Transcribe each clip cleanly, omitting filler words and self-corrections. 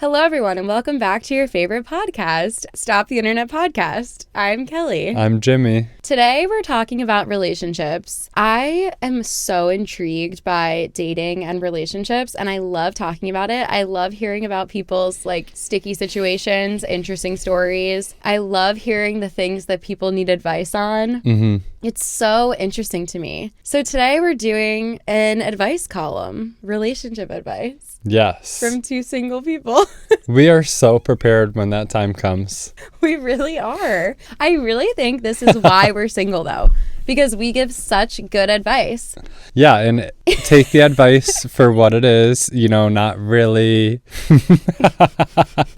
Hello, everyone, and welcome back to your favorite podcast, Stop the Internet Podcast. I'm Kelee. I'm Jimmy. Today, we're talking about relationships. I am so intrigued by dating and relationships, and I love talking about it. I love hearing about people's sticky situations, interesting stories. I love hearing the things that people need advice on. Mm-hmm. It's so interesting to me. So today, we're doing an advice column, relationship advice. Yes. From two single people. We are so prepared when that time comes. We really are. I really think this is why we're single, though, because we give such good advice. Yeah, and take the advice for what it is, not really.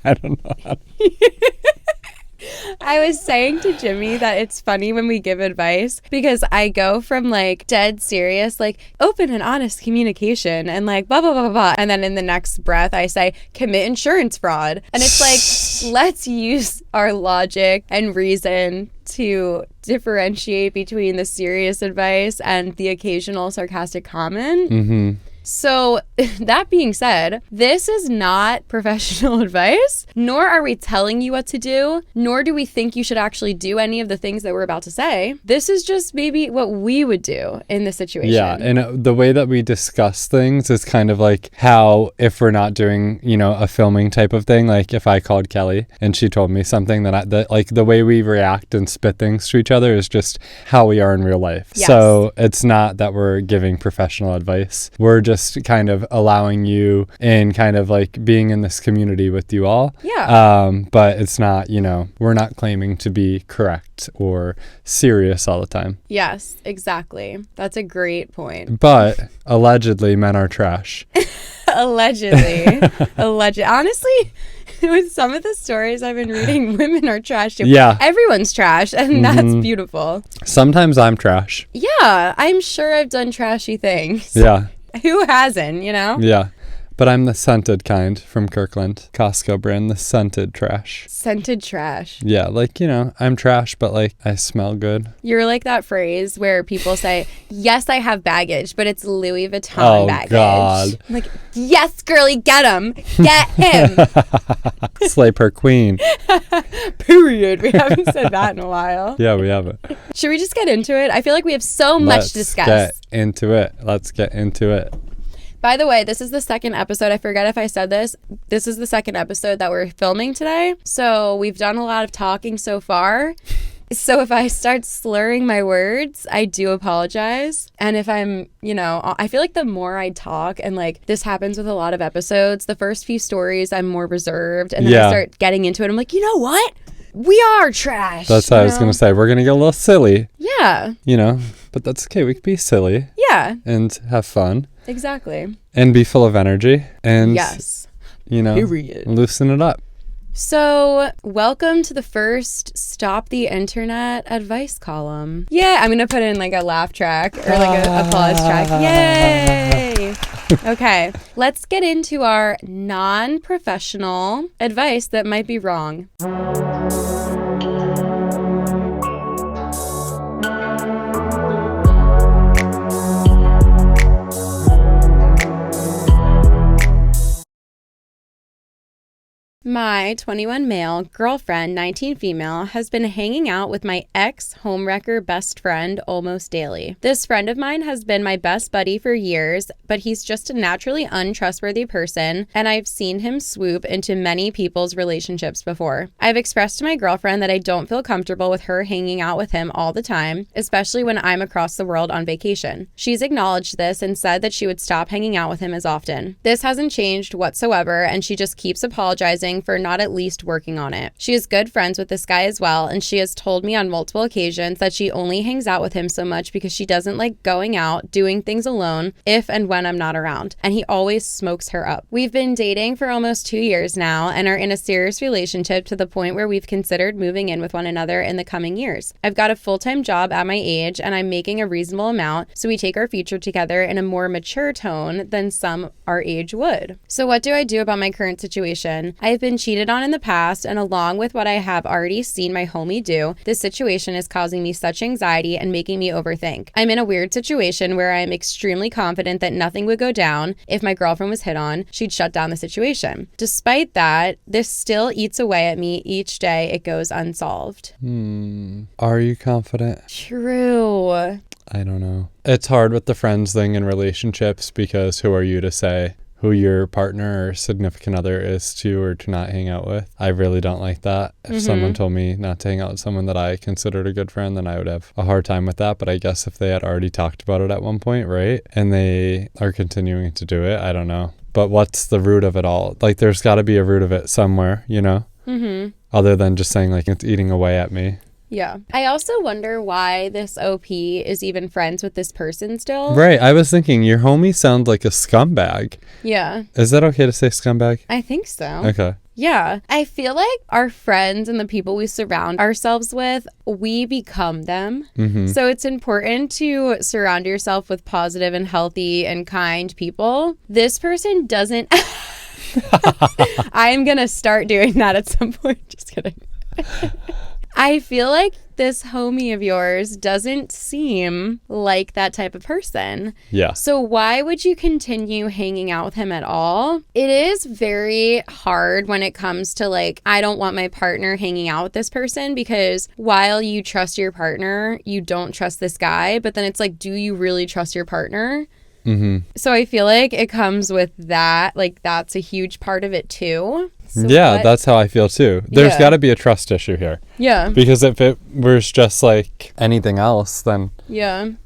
I don't know. I was saying to Jimmy that it's funny when we give advice because I go from dead serious, open and honest communication and blah, blah, blah, blah, blah. And then in the next breath, I say commit insurance fraud. And it's let's use our logic and reason to differentiate between the serious advice and the occasional sarcastic comment. Mm-hmm. So that being said, this is not professional advice, nor are we telling you what to do, nor do we think you should actually do any of the things that we're about to say. This is just maybe what we would do in this situation. Yeah, and the way that we discuss things is kind of like how if we're not doing, a filming type of thing, like if I called Kelee and she told me something that the way we react and spit things to each other is just how we are in real life. Yes. So it's not that we're giving professional advice. We're just kind of allowing you in kind of being in this community with you all. Yeah. But it's not, we're not claiming to be correct or serious all the time. Yes, exactly. That's a great point. But allegedly men are trash. Allegedly. Honestly, with some of the stories I've been reading, women are trash too. Yeah. Everyone's trash, and that's beautiful. Sometimes I'm trash. Yeah, I'm sure I've done trashy things. Yeah. Who hasn't, Yeah. But I'm the scented kind from Kirkland. Costco brand, the scented trash. Scented trash. Yeah, I'm trash, but I smell good. You're like that phrase where people say, yes, I have baggage, but it's Louis Vuitton baggage. God. I'm like, yes, girly, get him. Get him. Slay per queen. Period. We haven't said that in a while. Yeah, we haven't. Should we just get into it? I feel like we have so much to discuss. Let's get into it. By the way, this is the second episode. I forget if I said this. This is the second episode that we're filming today. So we've done a lot of talking so far. So if I start slurring my words, I do apologize. And if I'm, I feel like the more I talk and this happens with a lot of episodes, the first few stories I'm more reserved. And then I start getting into it. I'm like, you know what? We are trash. That's what I was going to say. We're going to get a little silly. Yeah. But that's okay. We can be silly. Yeah. And have fun. Exactly. And be full of energy. And, yes. Period. Loosen it up. So, welcome to the first Stop the Internet advice column. Yeah, I'm going to put in a laugh track or a applause track. Yay! Okay, let's get into our non-professional advice that might be wrong. My 21 male, girlfriend, 19 female, has been hanging out with my ex-homewrecker best friend almost daily. This friend of mine has been my best buddy for years, but he's just a naturally untrustworthy person, and I've seen him swoop into many people's relationships before. I've expressed to my girlfriend that I don't feel comfortable with her hanging out with him all the time, especially when I'm across the world on vacation. She's acknowledged this and said that she would stop hanging out with him as often. This hasn't changed whatsoever, and she just keeps apologizing for not at least working on it. She is good friends with this guy as well, and she has told me on multiple occasions that she only hangs out with him so much because she doesn't like going out, doing things alone, if and when I'm not around, and he always smokes her up. We've been dating for almost 2 years now and are in a serious relationship to the point where we've considered moving in with one another in the coming years. I've got a full-time job at my age, and I'm making a reasonable amount, so we take our future together in a more mature tone than some our age would. So what do I do about my current situation? I've been cheated on in the past, and along with what I have already seen my homie do, this situation is causing me such anxiety and making me overthink. I'm in a weird situation where I'm extremely confident that nothing would go down. If my girlfriend was hit on, she'd shut down the situation. Despite that, this still eats away at me each day it goes unsolved. Are you confident? True. I don't know. It's hard with the friends thing in relationships because who are you to say who your partner or significant other is to or to not hang out with? I really don't like that. If someone told me not to hang out with someone that I considered a good friend, then I would have a hard time with that. But I guess if they had already talked about it at one point, right? And they are continuing to do it, I don't know. But what's the root of it all? Like, there's got to be a root of it somewhere, you know? Other than just saying, like, it's eating away at me. Yeah. I also wonder why this OP is even friends with this person still. Right. I was thinking, your homie sounds like a scumbag. Yeah. Is that okay to say scumbag? I think so. Okay. Yeah. I feel like our friends and the people we surround ourselves with, we become them. So it's important to surround yourself with positive and healthy and kind people. This person doesn't... I'm going to start doing that at some point. Just kidding. I feel like this homie of yours doesn't seem like that type of person. Yeah. So why would you continue hanging out with him at all? It is very hard when it comes to like, I don't want my partner hanging out with this person, because while you trust your partner, you don't trust this guy. But then it's like, do you really trust your partner? So I feel like it comes with that. Like, that's a huge part of it too. So that's how I feel too. There's got to be a trust issue here. Yeah. Because if it was just like anything else, then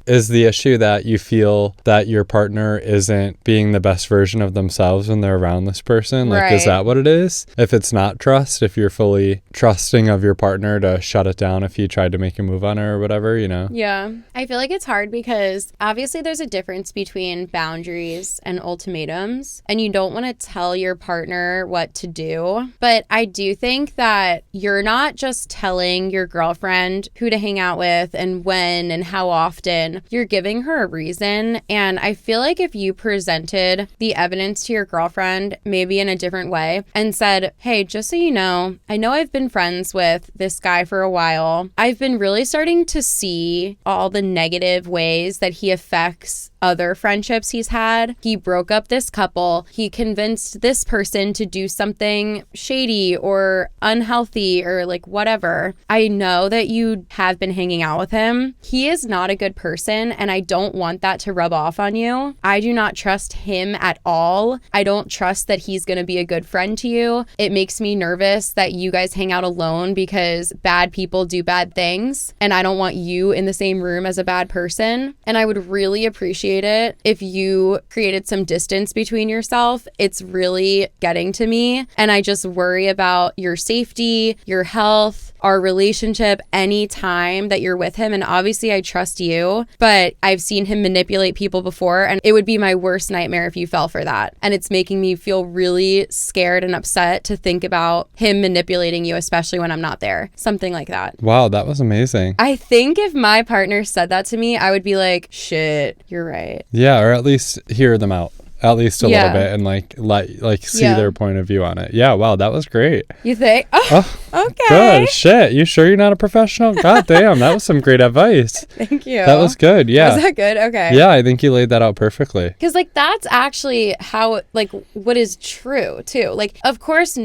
is the issue that you feel that your partner isn't being the best version of themselves when they're around this person? Like, is that what it is? If it's not trust, if you're fully trusting of your partner to shut it down if he tried to make a move on her or whatever, you know? Yeah. I feel like it's hard because obviously there's a difference between boundaries and ultimatums, and you don't want to tell your partner what to do. But I do think that you're not just telling your girlfriend who to hang out with and when and how often. You're giving her a reason. And I feel like if you presented the evidence to your girlfriend maybe in a different way and said, hey, just so you know I've been friends with this guy for a while. I've been really starting to see all the negative ways that he affects other friendships he's had. He broke up this couple. He convinced this person to do something shady or unhealthy or like whatever. I know that you have been hanging out with him. He is not a good person, and I don't want that to rub off on you. I do not trust him at all. I don't trust that he's going to be a good friend to you. It makes me nervous that you guys hang out alone because bad people do bad things, and I don't want you in the same room as a bad person. And I would really appreciate it if you created some distance between yourself. It's really getting to me, and I just worry about your safety, your health, our relationship any time that you're with him. And obviously I trust you, but I've seen him manipulate people before, and it would be my worst nightmare if you fell for that. And it's making me feel really scared and upset to think about him manipulating you, especially when I'm not there. Something like that. Wow, that was amazing. I think if my partner said that to me, I would be like, shit, you're right. Yeah, or at least hear them out. At least a little bit, and like see their point of view on it. Yeah, wow, that was great. You think? Oh, okay. Good. Shit, you sure you're not a professional? God damn, that was some great advice. Thank you. That was good, yeah. Was that good? Okay. Yeah, I think you laid that out perfectly. Because, like, that's actually how, like, what is true, too. Like, of course,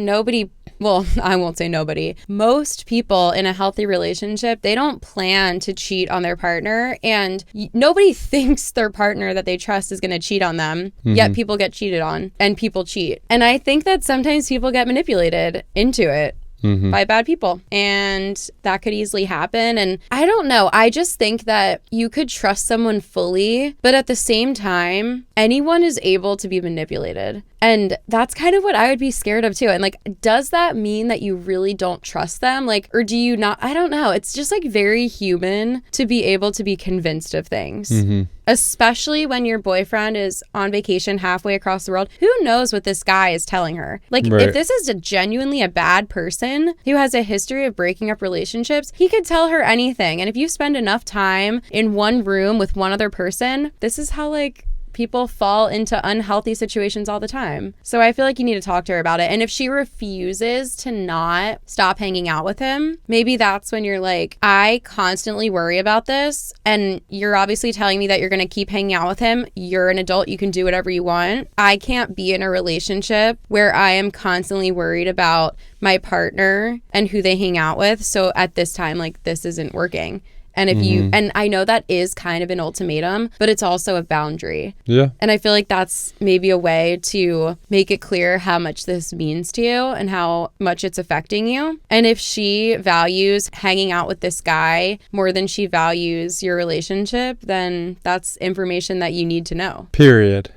well, I won't say nobody. Most people in a healthy relationship, they don't plan to cheat on their partner, and nobody thinks their partner that they trust is going to cheat on them. Yet people get cheated on, and people cheat. And I think that sometimes people get manipulated into it. By bad people, and that could easily happen. And I don't know, I just think that you could trust someone fully, but at the same time, anyone is able to be manipulated. And that's kind of what I would be scared of too. And like, does that mean that you really don't trust them? Like, or do you not? I don't know. It's just like very human to be able to be convinced of things. Especially when your boyfriend is on vacation halfway across the world. Who knows what this guy is telling her? Like, if this is genuinely a bad person who has a history of breaking up relationships, he could tell her anything. And if you spend enough time in one room with one other person, this is how like people fall into unhealthy situations all the time. So I feel like you need to talk to her about it. And if she refuses to not stop hanging out with him, maybe that's when you're like, I constantly worry about this, and you're obviously telling me that you're going to keep hanging out with him. You're an adult. You can do whatever you want. I can't be in a relationship where I am constantly worried about my partner and who they hang out with. So at this time, like, this isn't working. And if you, and I know that is kind of an ultimatum, but it's also a boundary. Yeah. And I feel like that's maybe a way to make it clear how much this means to you and how much it's affecting you. And if she values hanging out with this guy more than she values your relationship, then that's information that you need to know. Period.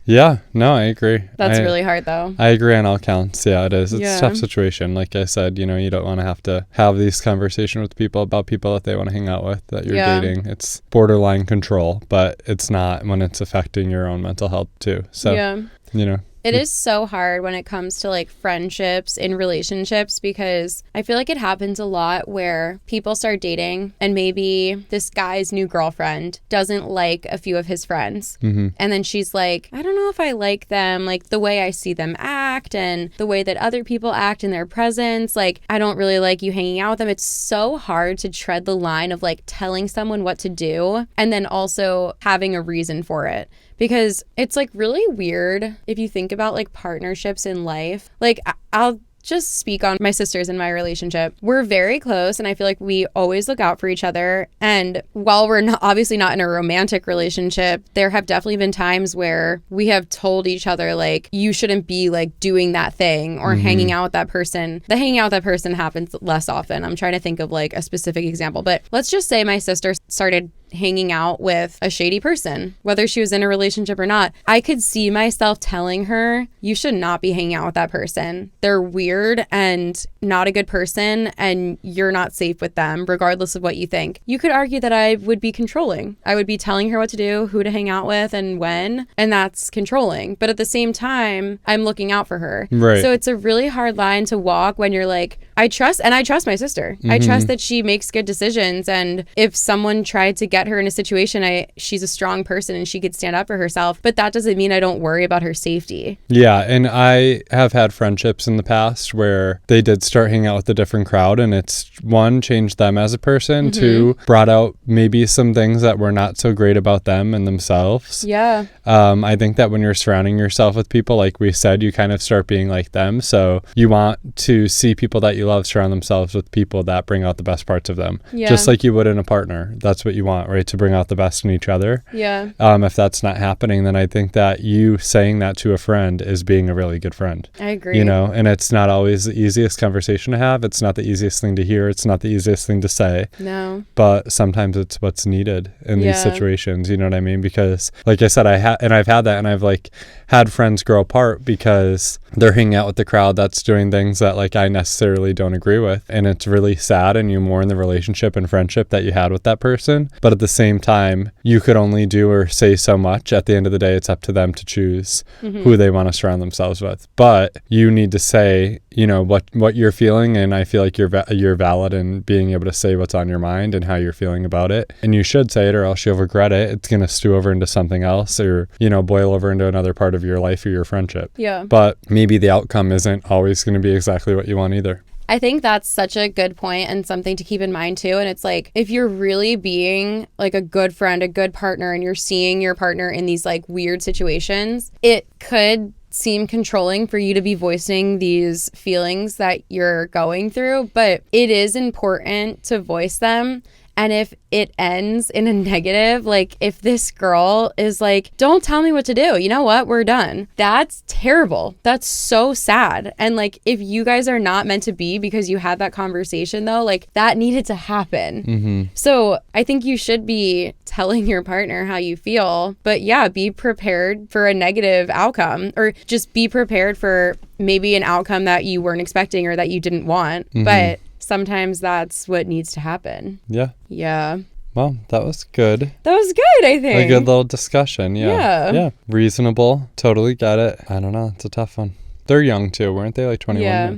Yeah. No, I agree. That's really hard, though. I agree on all counts. Yeah, it is. It's Yeah. a tough situation. Like I said, you know, you don't want to have these conversations with people about people that they want to hang out with, that you're Yeah. dating. It's borderline control, but it's not when it's affecting your own mental health too. So, Yeah. you know. It is so hard when it comes to like friendships and relationships, because I feel like it happens a lot where people start dating and maybe this guy's new girlfriend doesn't like a few of his friends. Mm-hmm. And then she's like, I don't know if I like them, like the way I see them act and the way that other people act in their presence. Like, I don't really like you hanging out with them. It's so hard to tread the line of like telling someone what to do and then also having a reason for it. Because it's like really weird if you think about like partnerships in life. Like, I'll just speak on my sisters in my relationship. We're very close, and I feel like we always look out for each other. And while we're not, obviously not in a romantic relationship, there have definitely been times where we have told each other, like, you shouldn't be like doing that thing or hanging out with that person. The hanging out with that person happens less often. I'm trying to think of like a specific example, but let's just say my sister started hanging out with a shady person, whether she was in a relationship or not. I could see myself telling her, you should not be hanging out with that person. They're weird and not a good person, and you're not safe with them, regardless of what you think. You could argue that I would be controlling. I would be telling her what to do, who to hang out with, and when, and that's controlling. But at the same time, I'm looking out for her. Right. So it's a really hard line to walk when you're like, I trust my sister. I trust that she makes good decisions, and if someone tried to get her in a situation, she's a strong person and she could stand up for herself, but that doesn't mean I don't worry about her safety. Yeah, and I have had friendships in the past where they did start hanging out with a different crowd, and it's, one, changed them as a person, two, brought out maybe some things that were not so great about them and themselves. Yeah. I think that when you're surrounding yourself with people, like we said, you kind of start being like them. So you want to see people that you love surround themselves with people that bring out the best parts of them. Yeah. Just like you would in a partner. That's what you want, right? To bring out the best in each other. Yeah. If that's not happening, then I think that you saying that to a friend is being a really good friend. I agree. You know, and it's not always the easiest conversation to have. It's not the easiest thing to hear. It's not the easiest thing to say. No. But sometimes it's what's needed in these Yeah. situations. You know what I mean? Because like I said, I've had that, and I've like had friends grow apart because they're hanging out with the crowd that's doing things that like I necessarily don't agree with. And it's really sad, and you mourn the relationship and friendship that you had with that person. But at the same time, you could only do or say so much. At the end of the day, it's up to them to choose who they want to surround themselves with. But you need to say, you know, what you're feeling, and I feel like you're valid in being able to say what's on your mind and how you're feeling about it. And you should say it, or else you'll regret it. It's going to stew over into something else, or, you know, boil over into another part of your life or your friendship. Yeah. But maybe the outcome isn't always going to be exactly what you want either. I think that's such a good point and something to keep in mind too. And it's like, if you're really being like a good friend, a good partner, and you're seeing your partner in these like weird situations, it could seem controlling for you to be voicing these feelings that you're going through, but it is important to voice them. And if it ends in a negative, like if this girl is like, don't tell me what to do, you know what, we're done. That's terrible. That's so sad. And like, if you guys are not meant to be because you had that conversation though, like that needed to happen. So I think you should be telling your partner how you feel, but yeah, be prepared for a negative outcome, or just be prepared for maybe an outcome that you weren't expecting or that you didn't want. But sometimes that's what needs to happen. Yeah. Yeah. Well, that was good. That was good, I think. A good little discussion. Yeah. Yeah. Reasonable. Totally get it. I don't know. It's a tough one. They're young too, weren't they? Like 21. Yeah.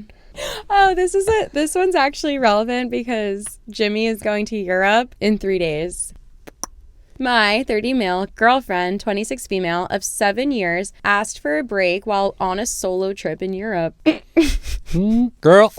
Oh, this one's actually relevant because Jimmy is going to Europe in 3 days. My 30 male girlfriend, 26 female, of 7 years asked for a break while on a solo trip in Europe. Girl.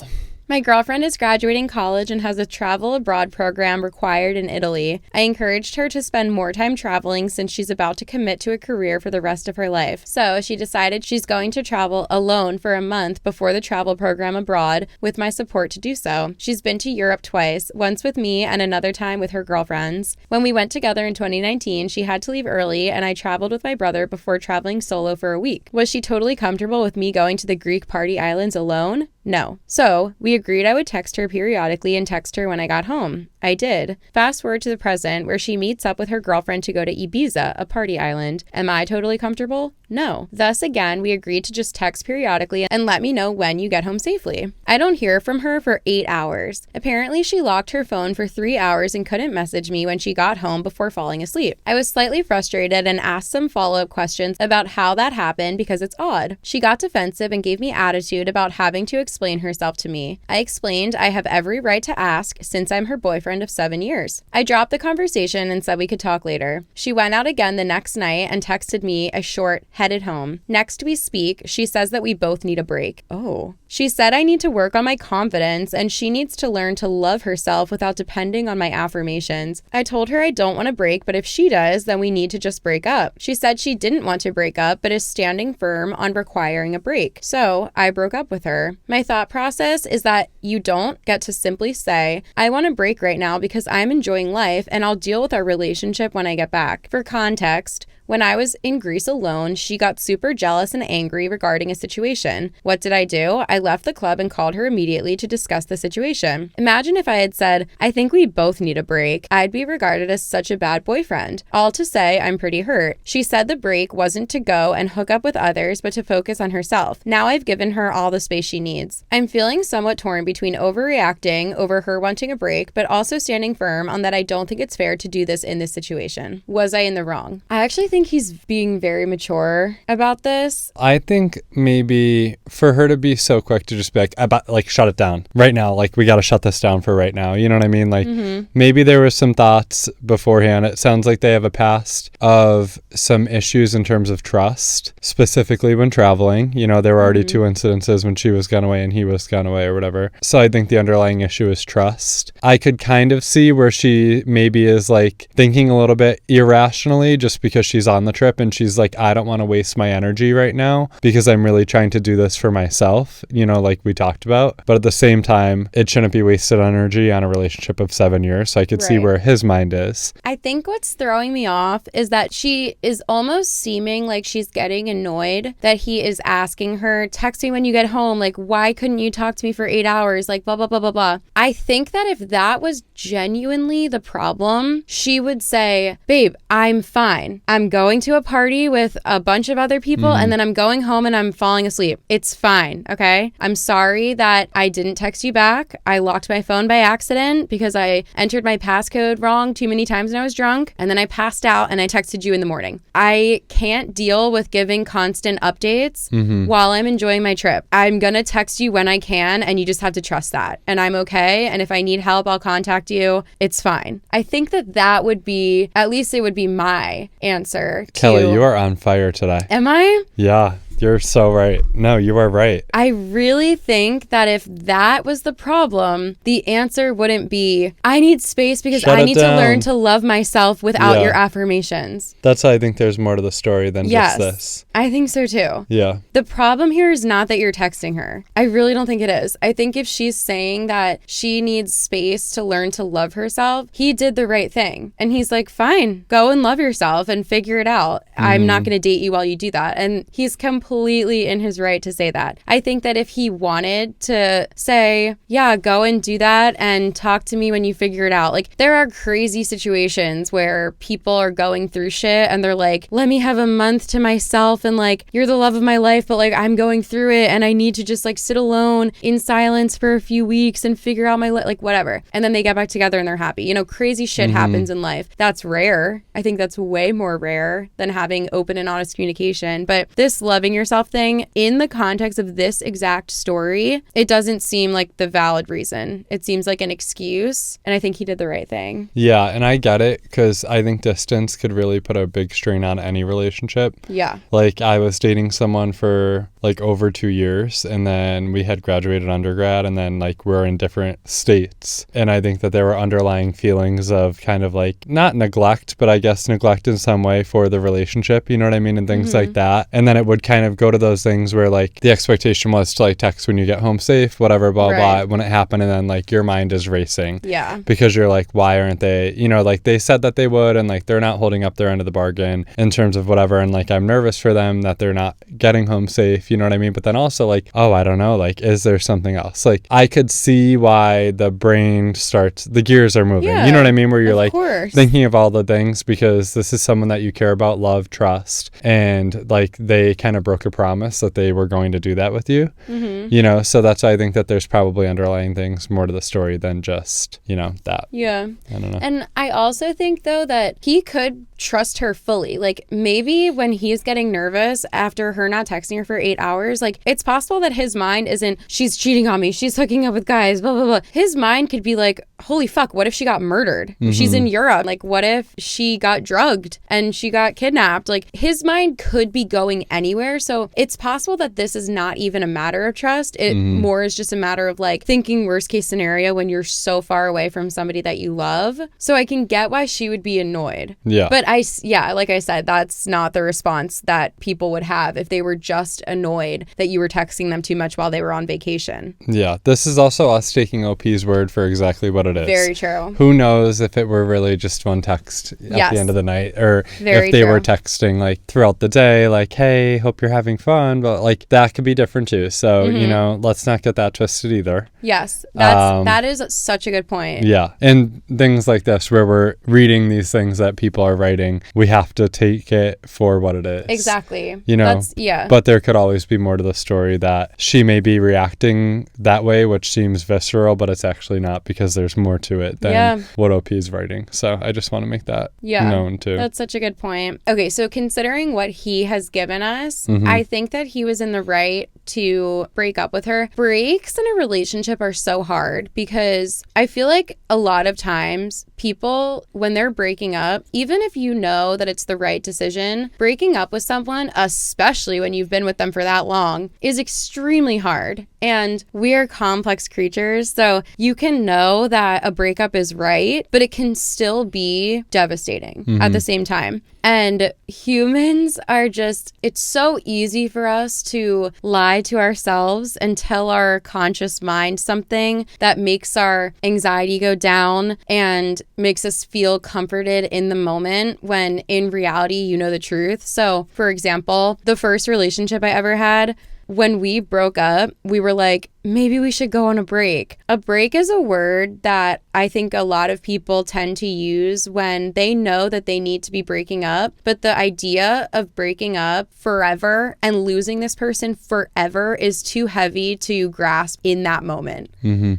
My girlfriend is graduating college and has a travel abroad program required in Italy. I encouraged her to spend more time traveling since she's about to commit to a career for the rest of her life. So she decided she's going to travel alone for a month before the travel program abroad with my support to do so. She's been to Europe twice, once with me and another time with her girlfriends. When we went together in 2019, she had to leave early and I traveled with my brother before traveling solo for a week. Was she totally comfortable with me going to the Greek party islands alone? No. So we agreed I would text her periodically and text her when I got home. I did. Fast forward to the present where she meets up with her girlfriend to go to Ibiza, a party island. Am I totally comfortable? No. Thus again, we agreed to just text periodically and let me know when you get home safely. I don't hear from her for 8 hours. Apparently she locked her phone for 3 hours and couldn't message me when she got home before falling asleep. I was slightly frustrated and asked some follow-up questions about how that happened because it's odd. She got defensive and gave me attitude about having to explain herself to me. I explained I have every right to ask since I'm her boyfriend of 7 years. I dropped the conversation and said we could talk later. She went out again the next night and texted me a short, headed home. Next we speak, she says that we both need a break. Oh. She said I need to work on my confidence and she needs to learn to love herself without depending on my affirmations. I told her I don't want to break, but if she does, then we need to just break up. She said she didn't want to break up, but is standing firm on requiring a break. So I broke up with her. My thought process is that you don't get to simply say, I want a break right now because I'm enjoying life and I'll deal with our relationship when I get back. For context, when I was in Greece alone, she got super jealous and angry regarding a situation. What did I do? I left the club and called her immediately to discuss the situation. Imagine if I had said, I think we both need a break. I'd be regarded as such a bad boyfriend. All to say, I'm pretty hurt. She said the break wasn't to go and hook up with others, but to focus on herself. Now I've given her all the space she needs. I'm feeling somewhat torn between overreacting over her wanting a break, but also standing firm on that I don't think it's fair to do this in this situation. Was I in the wrong? I actually think he's being very mature about this. I think maybe for her to be so quick to just be like, shut it down right now. Like, we got to shut this down for right now. You know what I mean? Like, maybe there was some thoughts beforehand. It sounds like they have a past of some issues in terms of trust, specifically when traveling. You know, there were already 2 incidences when she was gone away and he was gone away or whatever. So I think the underlying issue is trust. I could kind of see where she maybe is like thinking a little bit irrationally just because she's on the trip and she's like, I don't want to waste my energy right now because I'm really trying to do this for myself, you know, like we talked about. But at the same time, it shouldn't be wasted energy on a relationship of 7 years. So I could see where his mind is. I think what's throwing me off is that she is almost seeming like she's getting annoyed that he is asking her, text me when you get home. Like, why couldn't you talk to me for 8 hours? Like, blah, blah, blah, blah, blah. I think that if that was genuinely the problem, she would say, babe, I'm fine. I'm going to a party with a bunch of other people and then I'm going home and I'm falling asleep. It's fine, okay? I'm sorry that I didn't text you back. I locked my phone by accident because I entered my passcode wrong too many times when I was drunk and then I passed out and I texted you in the morning. I can't deal with giving constant updates while I'm enjoying my trip. I'm gonna text you when I can and you just have to trust that. And I'm okay. And if I need help, I'll contact you. It's fine. I think that would be, at least it would be my answer. Kelee, you are on fire today. Am I? Yeah. You're so right. No, you are right. I really think that if that was the problem, the answer wouldn't be, I need space because I need to learn to love myself without your affirmations. That's why I think there's more to the story than just this. I think so too. Yeah. The problem here is not that you're texting her. I really don't think it is. I think if she's saying that she needs space to learn to love herself, he did the right thing. And he's like, fine, go and love yourself and figure it out. I'm not going to date you while you do that. And he's completely in his right to say that. I think that if he wanted to say, yeah, go and do that and talk to me when you figure it out. Like, there are crazy situations where people are going through shit and they're like, let me have a month to myself and like, you're the love of my life, but like, I'm going through it and I need to just like sit alone in silence for a few weeks and figure out my like whatever. And then they get back together and they're happy. You know, crazy shit happens in life. That's rare. I think that's way more rare than having open and honest communication. But this loving yourself thing, in the context of this exact story, it doesn't seem like the valid reason. It seems like an excuse, and I think he did the right thing. Yeah, and I get it, because I think distance could really put a big strain on any relationship. Yeah. Like, I was dating someone for like over 2 years, and then we had graduated undergrad, and then like we're in different states. And I think that there were underlying feelings of kind of like, not neglect, but I guess neglect in some way for the relationship, you know what I mean? And things like that. And then it would kind of go to those things where like the expectation was to like text when you get home safe, whatever, blah, blah, when it happened. And then like your mind is racing. Yeah. Because you're like, why aren't they, you know, like they said that they would, and like they're not holding up their end of the bargain in terms of whatever. And like, I'm nervous for them that they're not getting home safe, you know what I mean? But then also like, oh, I don't know, like, is there something else? Like, I could see why the brain starts, the gears are moving, you know what I mean? Where you're like thinking of all the things, because this is someone that you care about, love, trust, and like they kind of broke a promise that they were going to do that with you, you know? So that's why I think that there's probably underlying things more to the story than just, you know, that. Yeah. I don't know. And I also think though that he could trust her fully. Like, maybe when he's getting nervous after her not texting her for 8 hours, like, it's possible that his mind isn't, she's cheating on me, she's hooking up with guys, blah, blah, blah. His mind could be like, holy fuck, what if she got murdered? She's in Europe. Like, what if she got drugged and she got kidnapped? Like, his mind could be going anywhere. So it's possible that this is not even a matter of trust. It more is just a matter of like thinking worst case scenario when you're so far away from somebody that you love. So I can get why she would be annoyed. Yeah. But like I said, that's not the response that people would have if they were just annoyed that you were texting them too much while they were on vacation. Yeah. This is also us taking OP's word for exactly what it is. Very true. Who knows if it were really just one text at the end of the night, or Very if they true. were texting like throughout the day, like, hey, hope you're having fun. But like that could be different too. So, you know, let's not get that twisted either. Yes. That is such a good point. Yeah. And things like this where we're reading these things that people are writing, we have to take it for what it is. Exactly. You know? But there could always be more to the story, that she may be reacting that way, which seems visceral, but it's actually not, because there's more to it than what OP is writing. So I just want to make that known too. That's such a good point. Okay, so considering what he has given us, I think that he was in the right to break up with her. Breaks in a relationship are so hard, because I feel like a lot of times people, when they're breaking up, even if you know that it's the right decision, breaking up with someone, especially when you've been with them for that long, is extremely hard. And we are complex creatures, so you can know that a breakup is right, but it can still be devastating at the same time. And humans are just, it's so easy for us to lie to ourselves and tell our conscious mind something that makes our anxiety go down and makes us feel comforted in the moment, when in reality, you know the truth. So, for example, the first relationship I ever had, when we broke up, we were like, maybe we should go on a break. A break is a word that I think a lot of people tend to use when they know that they need to be breaking up. But the idea of breaking up forever and losing this person forever is too heavy to grasp in that moment.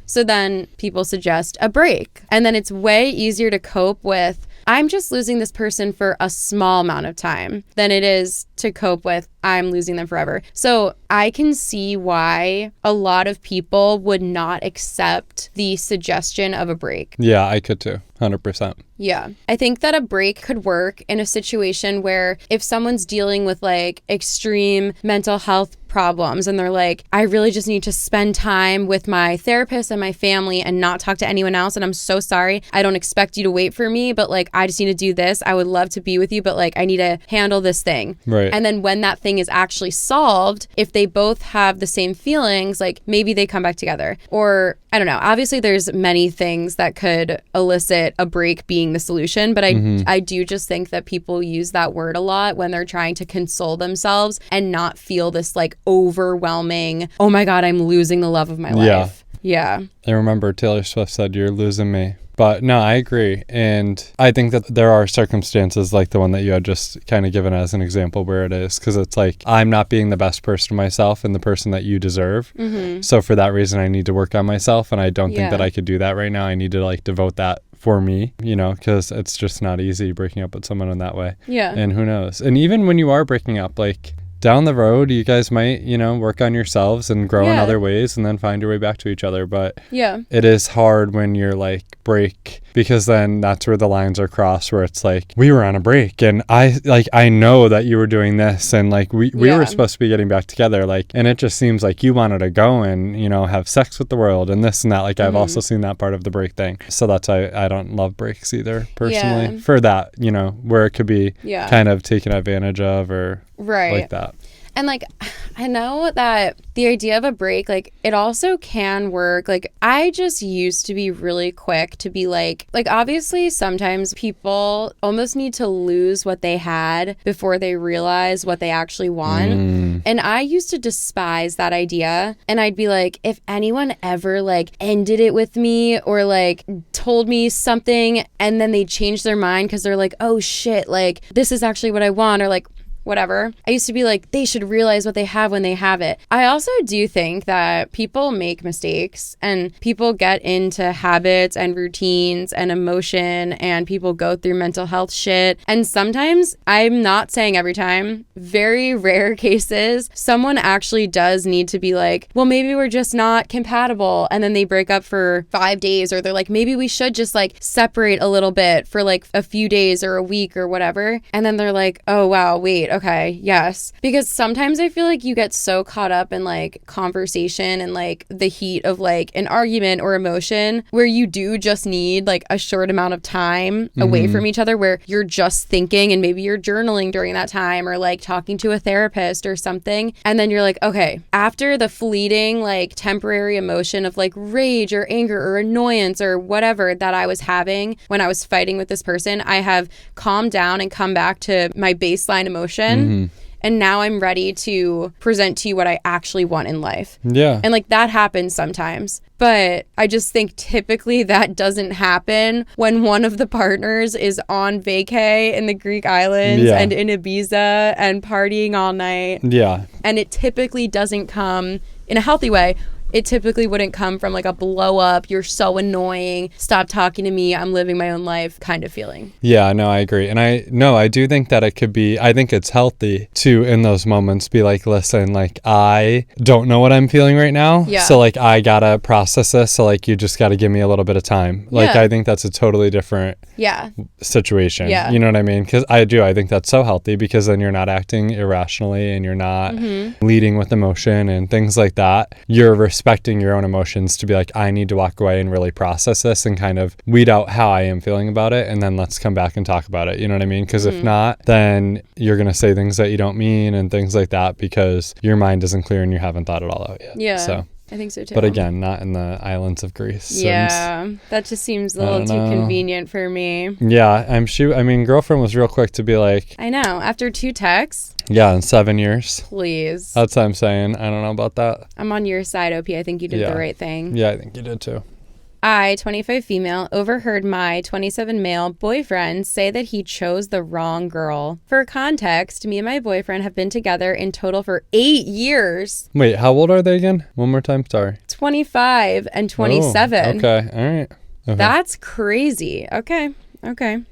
So then people suggest a break. And then it's way easier to cope with, I'm just losing this person for a small amount of time, than it is to cope with, I'm losing them forever. So I can see why a lot of people would not accept the suggestion of a break. Yeah, I could too. 100%. Yeah. I think that a break could work in a situation where if someone's dealing with like extreme mental health problems and they're like, I really just need to spend time with my therapist and my family and not talk to anyone else. And I'm so sorry. I don't expect you to wait for me, but like, I just need to do this. I would love to be with you, but like, I need to handle this thing. Right. And then when that thing is actually solved, if they both have the same feelings, like maybe they come back together. Or I don't know. Obviously, there's many things that could elicit a break being the solution, but I do just think that people use that word a lot when they're trying to console themselves and not feel this like overwhelming, oh my God, I'm losing the love of my life. Yeah. I remember Taylor Swift said, you're losing me. But no, I agree. And I think that there are circumstances like the one that you had just kind of given as an example where it is, because it's like, I'm not being the best person myself and the person that you deserve. So for that reason, I need to work on myself. And I don't think that I could do that right now. I need to like devote that for me, you know, because it's just not easy breaking up with someone in that way. Yeah. And who knows? And even when you are breaking up, like, down the road, you guys might, work on yourselves and grow in Yeah. other ways and then find your way back to each other. But Yeah. it is hard when you're like break, because then that's where the lines are crossed, where it's like, we were on a break and I know that you were doing this, and like we Yeah. were supposed to be getting back together, like, and it just seems like you wanted to go and, have sex with the world and this and that. Like I've also seen that part of the break thing. So that's why I don't love breaks either, personally. Yeah. For that, where it could be Yeah. kind of taken advantage of or Right. like that. And like, I know that the idea of a break, like, it also can work. Like, I just used to be really quick to be like, obviously sometimes people almost need to lose what they had before they realize what they actually want. And I used to despise that idea. And I'd be like, if anyone ever like ended it with me or like told me something and then they changed their mind because they're like, oh shit, like this is actually what I want, or like, whatever. I used to be like, they should realize what they have when they have it. I also do think that people make mistakes and people get into habits and routines and emotion, and people go through mental health shit. And sometimes, I'm not saying every time, very rare cases, someone actually does need to be like, well, maybe we're just not compatible. And then they break up for 5 days, or they're like, maybe we should just like separate a little bit for like a few days or a week or whatever. And then they're like, oh, wow, wait, okay, yes. Because sometimes I feel like you get so caught up in like conversation and like the heat of like an argument or emotion where you do just need like a short amount of time away from each other, where you're just thinking and maybe you're journaling during that time or like talking to a therapist or something. And then you're like, okay, after the fleeting like temporary emotion of like rage or anger or annoyance or whatever that I was having when I was fighting with this person, I have calmed down and come back to my baseline emotion. And now I'm ready to present to you what I actually want in life. Yeah. And like that happens sometimes. But I just think typically that doesn't happen when one of the partners is on vacay in the Greek islands and in Ibiza and partying all night. Yeah. And it typically doesn't come in a healthy way. It typically wouldn't come from like a blow up, you're so annoying, stop talking to me, I'm living my own life kind of feeling. Yeah, no, I agree. And I do think that it could be, I think it's healthy to, in those moments, be like, listen, like, I don't know what I'm feeling right now. Yeah. So like, I gotta process this. So like, you just gotta give me a little bit of time. Like, I think that's a totally different situation. Yeah. You know what I mean? Because I think that's so healthy, because then you're not acting irrationally and you're not leading with emotion and things like that. You're respecting your own emotions to be like, I need to walk away and really process this and kind of weed out how I am feeling about it, and then let's come back and talk about it. You know what I mean? Because if not, then you're going to say things that you don't mean and things like that because your mind isn't clear and you haven't thought it all out yet. Yeah. So I think so too. But again, not in the islands of Greece. Yeah, that just seems a little too convenient for me. Yeah, I mean, girlfriend was real quick to be like, I know, after 2 texts. Yeah, in 7 years. Please. That's what I'm saying. I don't know about that. I'm on your side, OP. I think you did the right thing. Yeah, I think you did too. I, 25 female, overheard my 27 male boyfriend say that he chose the wrong girl. For context, me and my boyfriend have been together in total for 8 years. Wait, how old are they again? One more time, sorry. 25 and 27. Oh, okay, all right. Okay. That's crazy. Okay.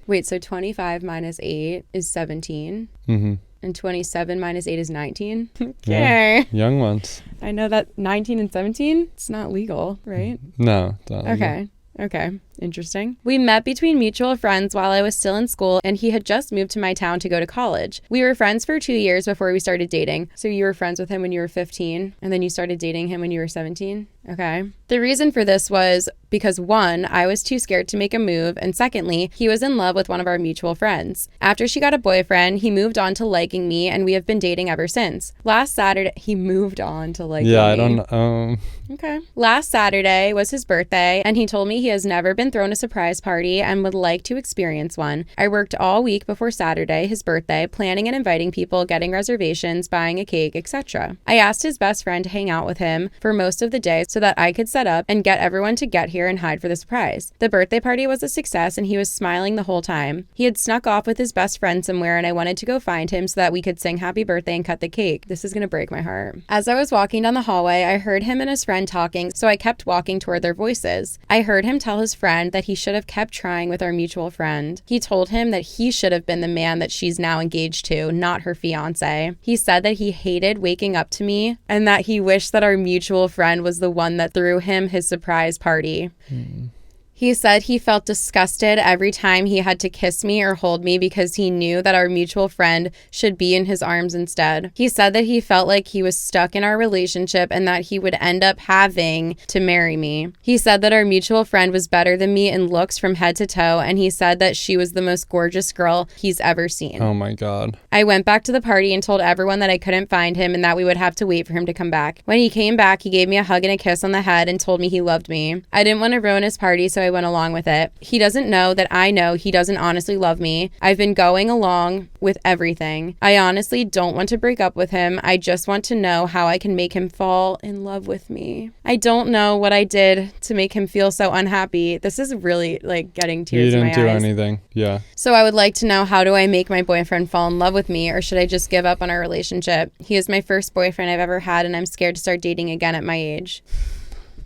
Wait, so 25 minus 8 is 17? Mm-hmm. And 27 minus 8 is 19? Okay. Yeah, young ones. I know that 19 and 17, it's not legal, right? No, it's not legal. Okay. Interesting. We met between mutual friends while I was still in school, and he had just moved to my town to go to college. We were friends for 2 years before we started dating. So you were friends with him when you were 15, and then you started dating him when you were 17? Okay. The reason for this was because 1, I was too scared to make a move, and secondly, he was in love with one of our mutual friends. After she got a boyfriend, he moved on to liking me, and we have been dating ever since. Last Saturday, he moved on to liking me. Yeah, I don't know. Okay. Last Saturday was his birthday, and he told me he has never been thrown a surprise party and would like to experience one. I worked all week before Saturday, his birthday, planning and inviting people, getting reservations, buying a cake, etc. I asked his best friend to hang out with him for most of the day so that I could set up and get everyone to get here and hide for the surprise. The birthday party was a success, and he was smiling the whole time. He had snuck off with his best friend somewhere, and I wanted to go find him so that we could sing happy birthday and cut the cake. This is gonna break my heart. As I was walking down the hallway, I heard him and his friend talking, so I kept walking toward their voices. I heard him tell his friend friend that he should have kept trying with our mutual friend. He told him that he should have been the man that she's now engaged to, not her fiance. He said that he hated waking up to me and that he wished that our mutual friend was the one that threw him his surprise party. He said he felt disgusted every time he had to kiss me or hold me because he knew that our mutual friend should be in his arms instead. He said that he felt like he was stuck in our relationship and that he would end up having to marry me. He said that our mutual friend was better than me in looks from head to toe, and he said that she was the most gorgeous girl he's ever seen. Oh my God. I went back to the party and told everyone that I couldn't find him and that we would have to wait for him to come back. When he came back, he gave me a hug and a kiss on the head and told me he loved me. I didn't want to ruin his party, so I went along with it. He doesn't know that I know he doesn't honestly love me. I've been going along with everything. I honestly don't want to break up with him. I just want to know how I can make him fall in love with me. I don't know what I did to make him feel so unhappy. This is really like getting tears in my eyes. You didn't do anything. Yeah. So I would like to know, how do I make my boyfriend fall in love with me, or should I just give up on our relationship? He is my first boyfriend I've ever had, and I'm scared to start dating again at my age.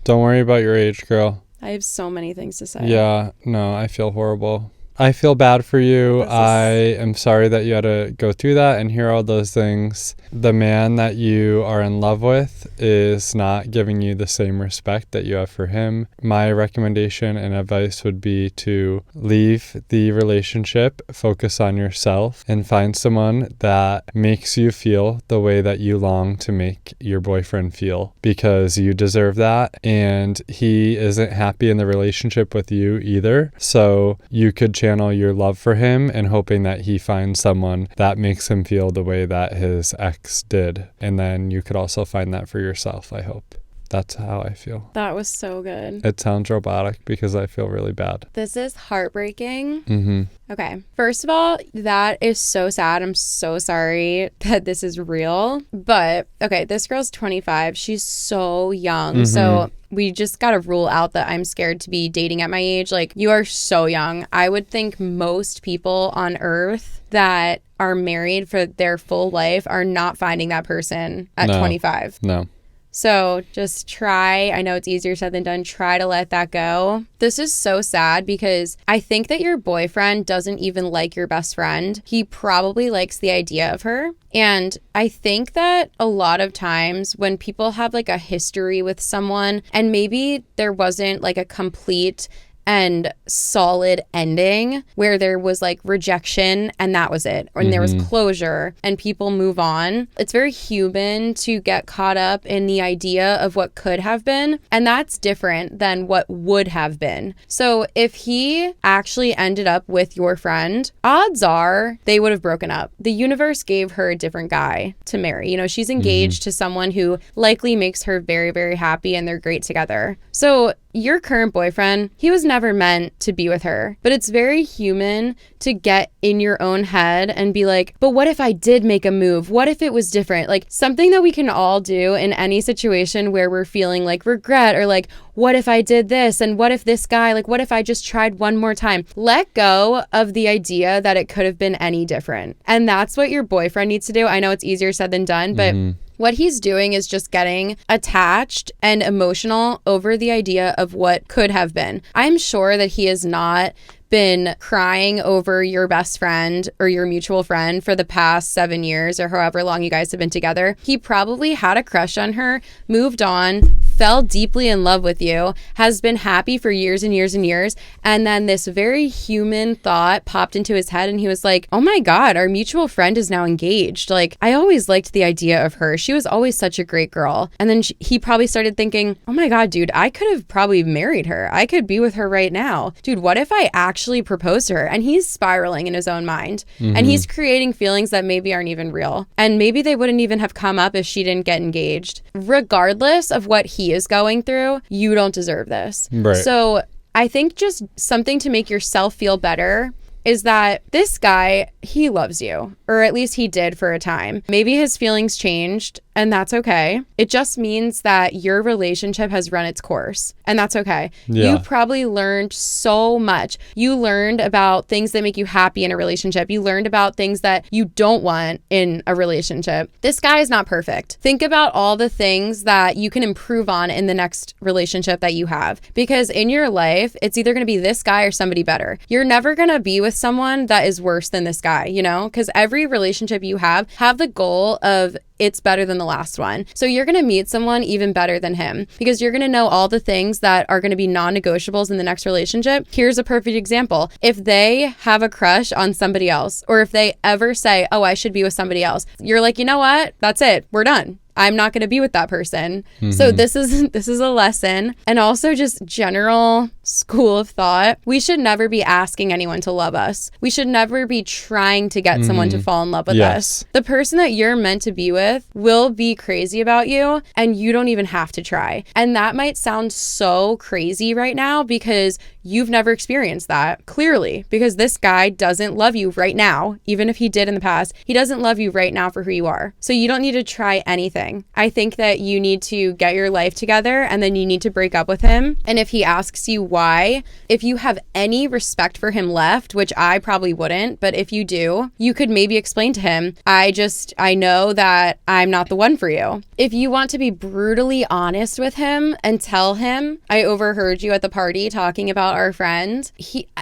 Don't worry about your age, girl. I have so many things to say. Yeah, no, I feel horrible. I feel bad for you. I am sorry that you had to go through that and hear all those things. The man that you are in love with is not giving you the same respect that you have for him. My recommendation and advice would be to leave the relationship, focus on yourself, and find someone that makes you feel the way that you long to make your boyfriend feel, because you deserve that, and he isn't happy in the relationship with you either. So you could channel your love for him and hoping that he finds someone that makes him feel the way that his ex did. And then you could also find that for yourself, I hope. That's how I feel. That was so good. It sounds robotic because I feel really bad. This is heartbreaking. Mm-hmm. Okay. First of all, that is so sad. I'm so sorry that this is real. But, okay, this girl's 25. She's so young. Mm-hmm. So we just got to rule out that I'm scared to be dating at my age. Like, you are so young. I would think most people on earth that are married for their full life are not finding that person at 25. No. So just try, I know it's easier said than done, try to let that go. This is so sad because I think that your boyfriend doesn't even like your best friend. He probably likes the idea of her. And I think that a lot of times when people have like a history with someone and maybe there wasn't like a complete and solid ending where there was like rejection and that was it, and there was closure and people move on. It's very human to get caught up in the idea of what could have been, and that's different than what would have been. So if he actually ended up with your friend, odds are they would have broken up. The universe gave her a different guy to marry. You know, she's engaged to someone who likely makes her very, very happy and they're great together. So your current boyfriend, he was never meant to be with her. But it's very human to get in your own head and be like, but what if I did make a move? What if it was different? Like something that we can all do in any situation where we're feeling like regret or like, what if I did this? And what if this guy, like, what if I just tried one more time? Let go of the idea that it could have been any different. And that's what your boyfriend needs to do. I know it's easier said than done, but what he's doing is just getting attached and emotional over the idea of what could have been. I'm sure that he has not been crying over your best friend or your mutual friend for the past 7 years or however long you guys have been together. He probably had a crush on her, moved on, fell deeply in love with you, has been happy for years and years and years. And then this very human thought popped into his head and he was like, oh my God, our mutual friend is now engaged. Like, I always liked the idea of her. She was always such a great girl. And then he probably started thinking, oh my God, dude, I could have probably married her. I could be with her right now. Dude, what if I actually proposed to her? And he's spiraling in his own mind. And he's creating feelings that maybe aren't even real. And maybe they wouldn't even have come up if she didn't get engaged. Regardless of what he is going through, you don't deserve this. Right. So I think just something to make yourself feel better is that this guy, he loves you, or at least he did for a time. Maybe his feelings changed and that's okay. It just means that your relationship has run its course, and that's okay. Yeah. You probably learned so much. You learned about things that make you happy in a relationship. You learned about things that you don't want in a relationship. This guy is not perfect. Think about all the things that you can improve on in the next relationship that you have, because in your life, it's either going to be this guy or somebody better. You're never going to be with someone that is worse than this guy, you know, because every relationship you have the goal of it's better than the last one. So you're going to meet someone even better than him, because you're going to know all the things that are going to be non-negotiables in the next relationship. Here's a perfect example. If they have a crush on somebody else, or if they ever say, oh, I should be with somebody else, you're like, you know what? That's it. We're done. I'm not going to be with that person. Mm-hmm. So this is a lesson, and also just general school of thought. We should never be asking anyone to love us. We should never be trying to get someone to fall in love with us. The person that you're meant to be with will be crazy about you, and you don't even have to try. And that might sound so crazy right now because you've never experienced that, clearly, because this guy doesn't love you right now. Even if he did in the past, he doesn't love you right now for who you are. So you don't need to try anything. I think that you need to get your life together, and then you need to break up with him. And if he asks you why, if you have any respect for him left, which I probably wouldn't, but if you do, you could maybe explain to him, I know that I'm not the one for you. If you want to be brutally honest with him and tell him, I overheard you at the party talking about our friend.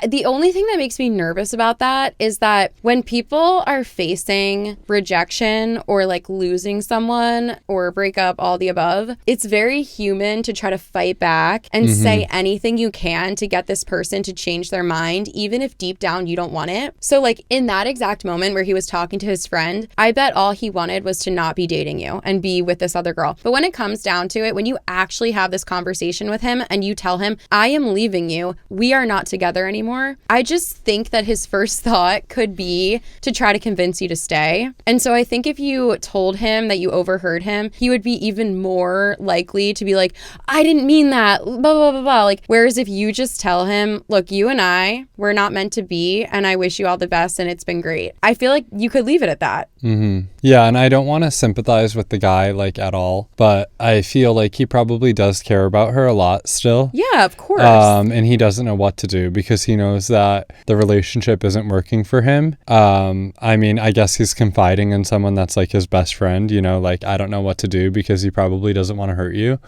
The only thing that makes me nervous about that is that when people are facing rejection or like losing someone or breakup, all the above, it's very human to try to fight back and say anything you can to get this person to change their mind, even if deep down you don't want it. So like in that exact moment where he was talking to his friend, I bet all he wanted was to not be dating you and be with this other girl. But when it comes down to it, when you actually have this conversation with him and you tell him, I am leaving you, we are not together anymore, I just think that his first thought could be to try to convince you to stay. And so I think if you told him that you overheard him, he would be even more likely to be like, I didn't mean that, blah, blah, blah, blah. Like, whereas if you just tell him, look, you and I, we're not meant to be, and I wish you all the best, and it's been great, I feel like you could leave it at that. Yeah, and I don't want to sympathize with the guy like at all, but I feel like he probably does care about her a lot still. Yeah, of course. And he doesn't know what to do because he knows that the relationship isn't working for him. I mean, I guess he's confiding in someone that's like his best friend, you know, like I don't know what to do because he probably doesn't want to hurt you.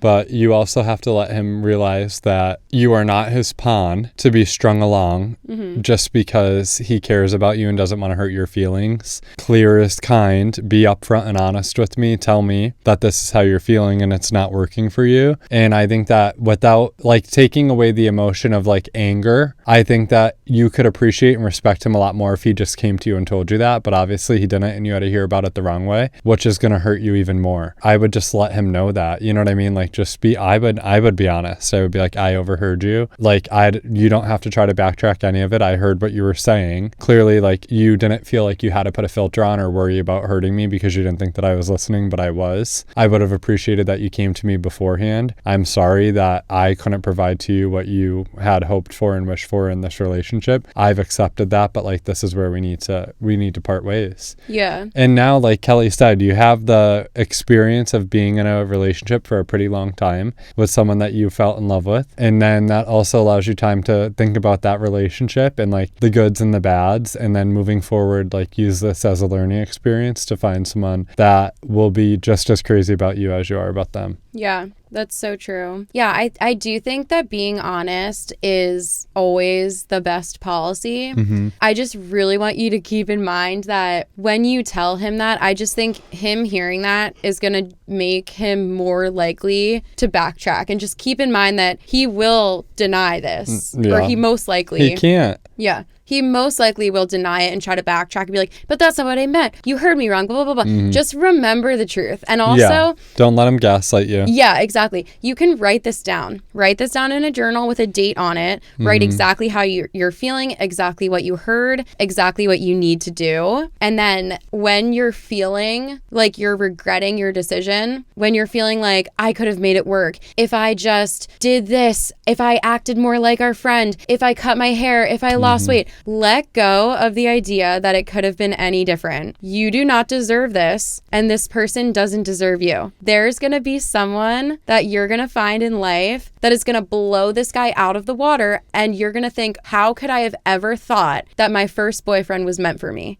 But you also have to let him realize that you are not his pawn to be strung along just because he cares about you and doesn't want to hurt your feelings. Clear is kind. Be upfront and honest with me. Tell me that this is how you're feeling and it's not working for you. And I think that without like taking away the emotion of like anger, I think that you could appreciate and respect him a lot more if he just came to you and told you that. But obviously he didn't, and you had to hear about it the wrong way, which is going to hurt you even more. I would just let him know that, you know what I mean? Like just be, I would be honest. I would be like, I overheard you. Like you don't have to try to backtrack any of it. I heard what you were saying. Clearly, like you didn't feel like you had to put a filter on or worry about hurting me because you didn't think that I was listening, but I was. I would have appreciated that you came to me beforehand. I'm sorry that I couldn't provide to you what you had hoped for and wished for in this relationship. I've accepted that, but like this is where we need to part ways. Yeah. And now, like Kelee said, you have the experience of being in a relationship for a pretty long time with someone that you felt in love with. And then that also allows you time to think about that relationship and like the goods and the bads. And then moving forward, like use this as a learning experience to find someone that will be just as crazy about you as you are about them. Yeah, that's so true. Yeah, I do think that being honest is always the best policy. I just really want you to keep in mind that when you tell him that, I just think him hearing that is going to make him more likely to backtrack. And just keep in mind that he will deny this. Or he most likely. He can't. Yeah. He most likely will deny it and try to backtrack and be like, but that's not what I meant. You heard me wrong, blah, blah, blah. Just remember the truth. And also... don't let him gaslight you. Yeah, exactly. Exactly. You can write this down. Write this down in a journal with a date on it. Write exactly how you're feeling, exactly what you heard, exactly what you need to do. And then when you're feeling like you're regretting your decision, when you're feeling like I could have made it work, if I just did this, if I acted more like our friend, if I cut my hair, if I lost weight, let go of the idea that it could have been any different. You do not deserve this, and this person doesn't deserve you. There's going to be someone that you're going to find in life that is going to blow this guy out of the water, and you're going to think, how could I have ever thought that my first boyfriend was meant for me?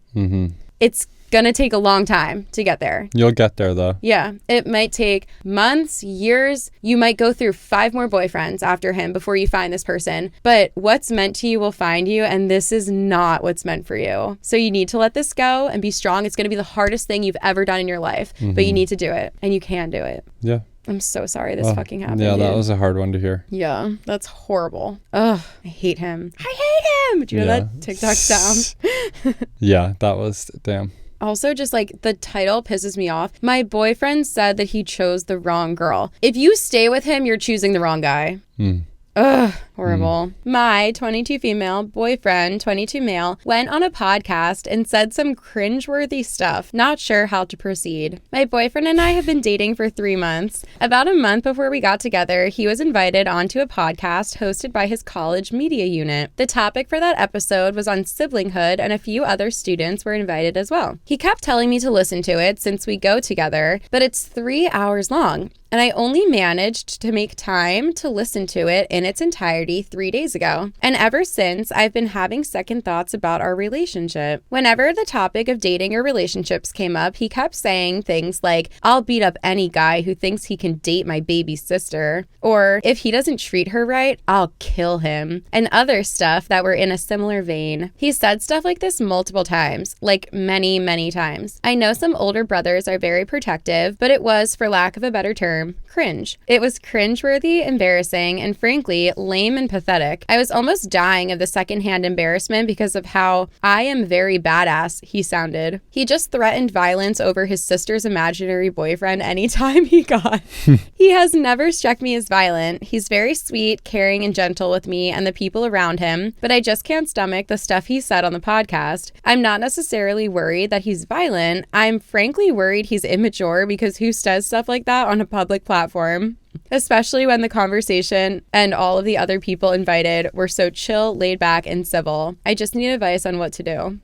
It's going to take a long time to get there. You'll get there though. Yeah. It might take months, years. You might go through 5 more boyfriends after him before you find this person. But what's meant to you will find you, and this is not what's meant for you. So you need to let this go and be strong. It's going to be the hardest thing you've ever done in your life, but you need to do it, and you can do it. Yeah. I'm so sorry this fucking happened. Yeah, that was a hard one to hear. Yeah, that's horrible. Ugh, I hate him. I hate him. Do you know that TikTok sound? Yeah, that was, damn. Also, just like the title pisses me off. My boyfriend said that he chose the wrong girl. If you stay with him, you're choosing the wrong guy. Ugh, horrible. My 22 female boyfriend, 22 male, went on a podcast and said some cringeworthy stuff. Not sure how to proceed. My boyfriend and I have been dating for 3 months. About a month before we got together, he was invited onto a podcast hosted by his college media unit. The topic for that episode was on siblinghood, and a few other students were invited as well. He kept telling me to listen to it since we go together, but it's 3 hours long. And I only managed to make time to listen to it in its entirety 3 days ago. And ever since, I've been having second thoughts about our relationship. Whenever the topic of dating or relationships came up, he kept saying things like, I'll beat up any guy who thinks he can date my baby sister. Or, if he doesn't treat her right, I'll kill him. And other stuff that were in a similar vein. He said stuff like this multiple times, like many, many times. I know some older brothers are very protective, but it was, for lack of a better term, cringe. It was cringeworthy, embarrassing, and frankly, lame and pathetic. I was almost dying of the secondhand embarrassment because of how I am very badass he sounded. He just threatened violence over his sister's imaginary boyfriend anytime he got. He has never struck me as violent. He's very sweet, caring, and gentle with me and the people around him, but I just can't stomach the stuff he said on the podcast. I'm not necessarily worried that he's violent. I'm frankly worried he's immature, because who says stuff like that on a public platform? Especially when the conversation and all of the other people invited were so chill, laid back, and civil. I just need advice on what to do.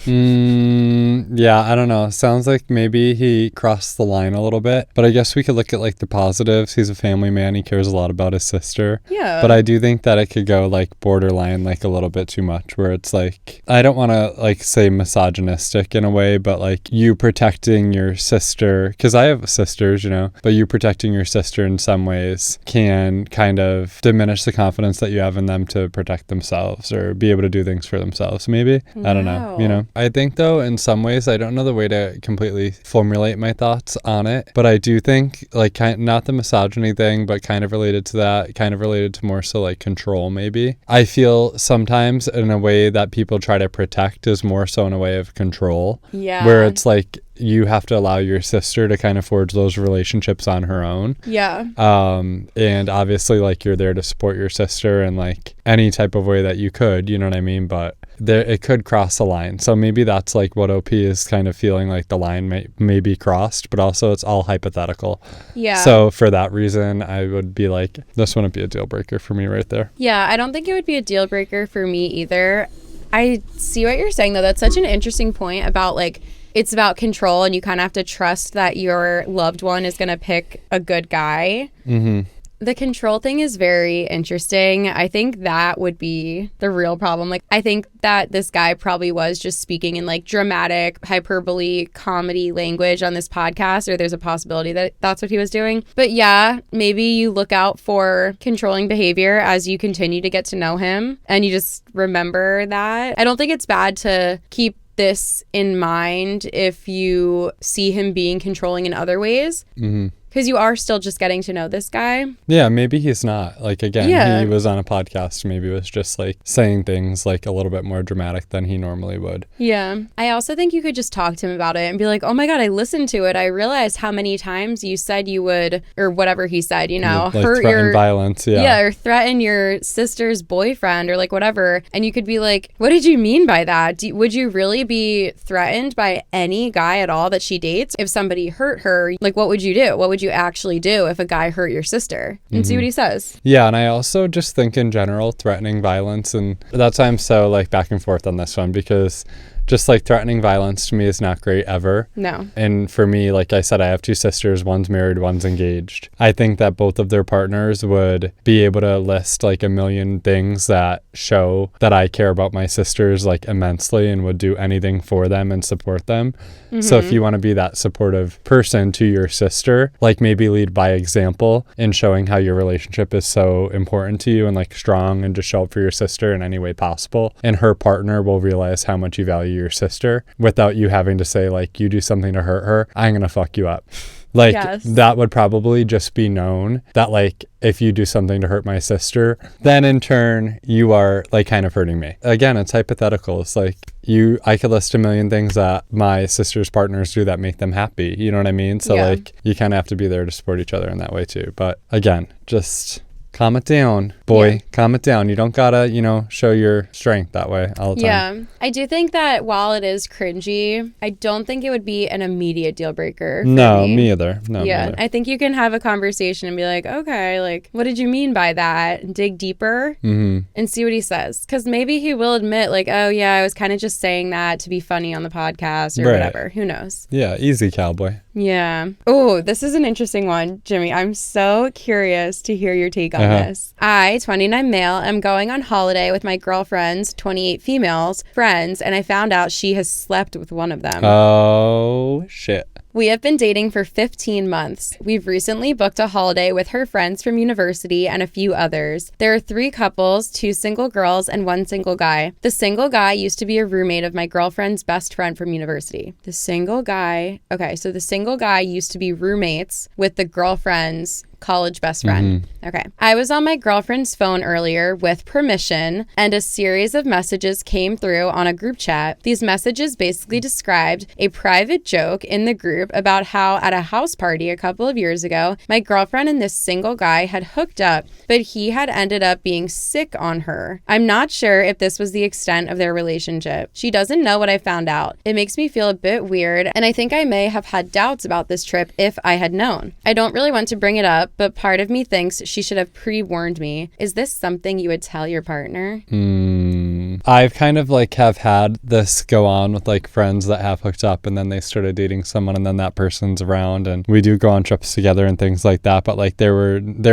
Yeah, I don't know. Sounds like maybe he crossed the line a little bit, but I guess we could look at like the positives. He's a family man. He cares a lot about his sister. Yeah. But I do think that it could go like borderline, like a little bit too much, where it's like, I don't want to like say misogynistic in a way, but like you protecting your sister, because I have sisters, you know, but you protecting your sister in some ways can kind of diminish the confidence that you have in them to protect themselves or be able to do things for themselves. Maybe. I don't know. You know, I think though, in some ways, I don't know the way to completely formulate my thoughts on it, but I do think like not the misogyny thing, but kind of related to that, kind of related to more so like control maybe. I feel sometimes in a way that people try to protect is more so in a way of control. Yeah. Where it's like you have to allow your sister to kind of forge those relationships on her own. Yeah. And obviously like you're there to support your sister in like any type of way that you could, you know what I mean? But there, it could cross the line. So maybe that's like what OP is kind of feeling like the line may be crossed, but also it's all hypothetical. Yeah. So for that reason, I would be like, this wouldn't be a deal breaker for me right there. Yeah, I don't think it would be a deal breaker for me either. I see what you're saying though. That's such an interesting point about like, it's about control, and you kind of have to trust that your loved one is going to pick a good guy. Mm-hmm. The control thing is very interesting. I think that would be the real problem. Like, I think that this guy probably was just speaking in like dramatic, hyperbole, comedy language on this podcast, or there's a possibility that that's what he was doing. But yeah, maybe you look out for controlling behavior as you continue to get to know him, and you just remember that. I don't think it's bad to keep this in mind if you see him being controlling in other ways. Mm-hmm. Because you are still just getting to know this guy. Yeah, maybe he's not. Like, again, Yeah. he was on a podcast. Maybe was just like saying things like a little bit more dramatic than he normally would. Yeah. I also think you could just talk to him about it and be like, oh my God, I listened to it. I realized how many times you said you would, or whatever he said, you know, like hurt threaten your violence. Yeah. Yeah, or threaten your sister's boyfriend or like whatever. And you could be like, what did you mean by that? Would you really be threatened by any guy at all that she dates? If somebody hurt her, like what would you do? What would you actually do if a guy hurt your sister? And see what he says. Yeah, and I also just think in general, threatening violence, and that's why I'm so like back and forth on this one, because just like threatening violence to me is not great ever. No. And for me, like I said, I have two sisters, one's married, one's engaged. I think that both of their partners would be able to list like a million things that show that I care about my sisters like immensely and would do anything for them and support them. So if you want to be that supportive person to your sister, like maybe lead by example in showing how your relationship is so important to you and like strong, and just show up for your sister in any way possible. And her partner will realize how much you value your sister without you having to say like, you do something to hurt her, I'm gonna fuck you up. Like, Yes. that would probably just be known that like, if you do something to hurt my sister, then in turn you are like kind of hurting me. Again, it's hypothetical. It's like I could list a million things that my sister's partners do that make them happy. You know what I mean? So Yeah. like, you kind of have to be there to support each other in that way too. But again, just calm it down, boy. Yeah. Calm it down. You don't gotta, show your strength that way all the time. Yeah. I do think that while it is cringy, I don't think it would be an immediate deal breaker for No, me. me either. No, me Yeah, either. I think you can have a conversation and be like, okay, like, what did you mean by that? And dig deeper and see what he says. Because maybe he will admit, like, oh, yeah, I was kind of just saying that to be funny on the podcast or Right. whatever. Who knows? Yeah, easy, cowboy. Yeah. Oh, this is an interesting one, Jimmy. I'm so curious to hear your take on this. I, 29 male, am going on holiday with my girlfriend's 28 females friends, and I found out she has slept with one of them. Oh, shit. We have been dating for 15 months. We've recently booked a holiday with her friends from university and a few others. There are 3 couples, 2 single girls, and 1 single guy. The single guy used to be a roommate of my girlfriend's best friend from university. The single guy used to be roommates with the girlfriend's college best friend. Okay. I was on my girlfriend's phone earlier with permission, and a series of messages came through on a group chat. These messages basically described a private joke in the group about how at a house party a couple of years ago, my girlfriend and this single guy had hooked up, but he had ended up being sick on her. I'm not sure if this was the extent of their relationship. She doesn't know what I found out. It makes me feel a bit weird, and I think I may have had doubts about this trip if I had known. I don't really want to bring it up, but part of me thinks she should have pre-warned me. Is this something you would tell your partner? I've kind of like have had this go on with like friends that have hooked up and then they started dating someone and then that person's around and we do go on trips together and things like that. But like there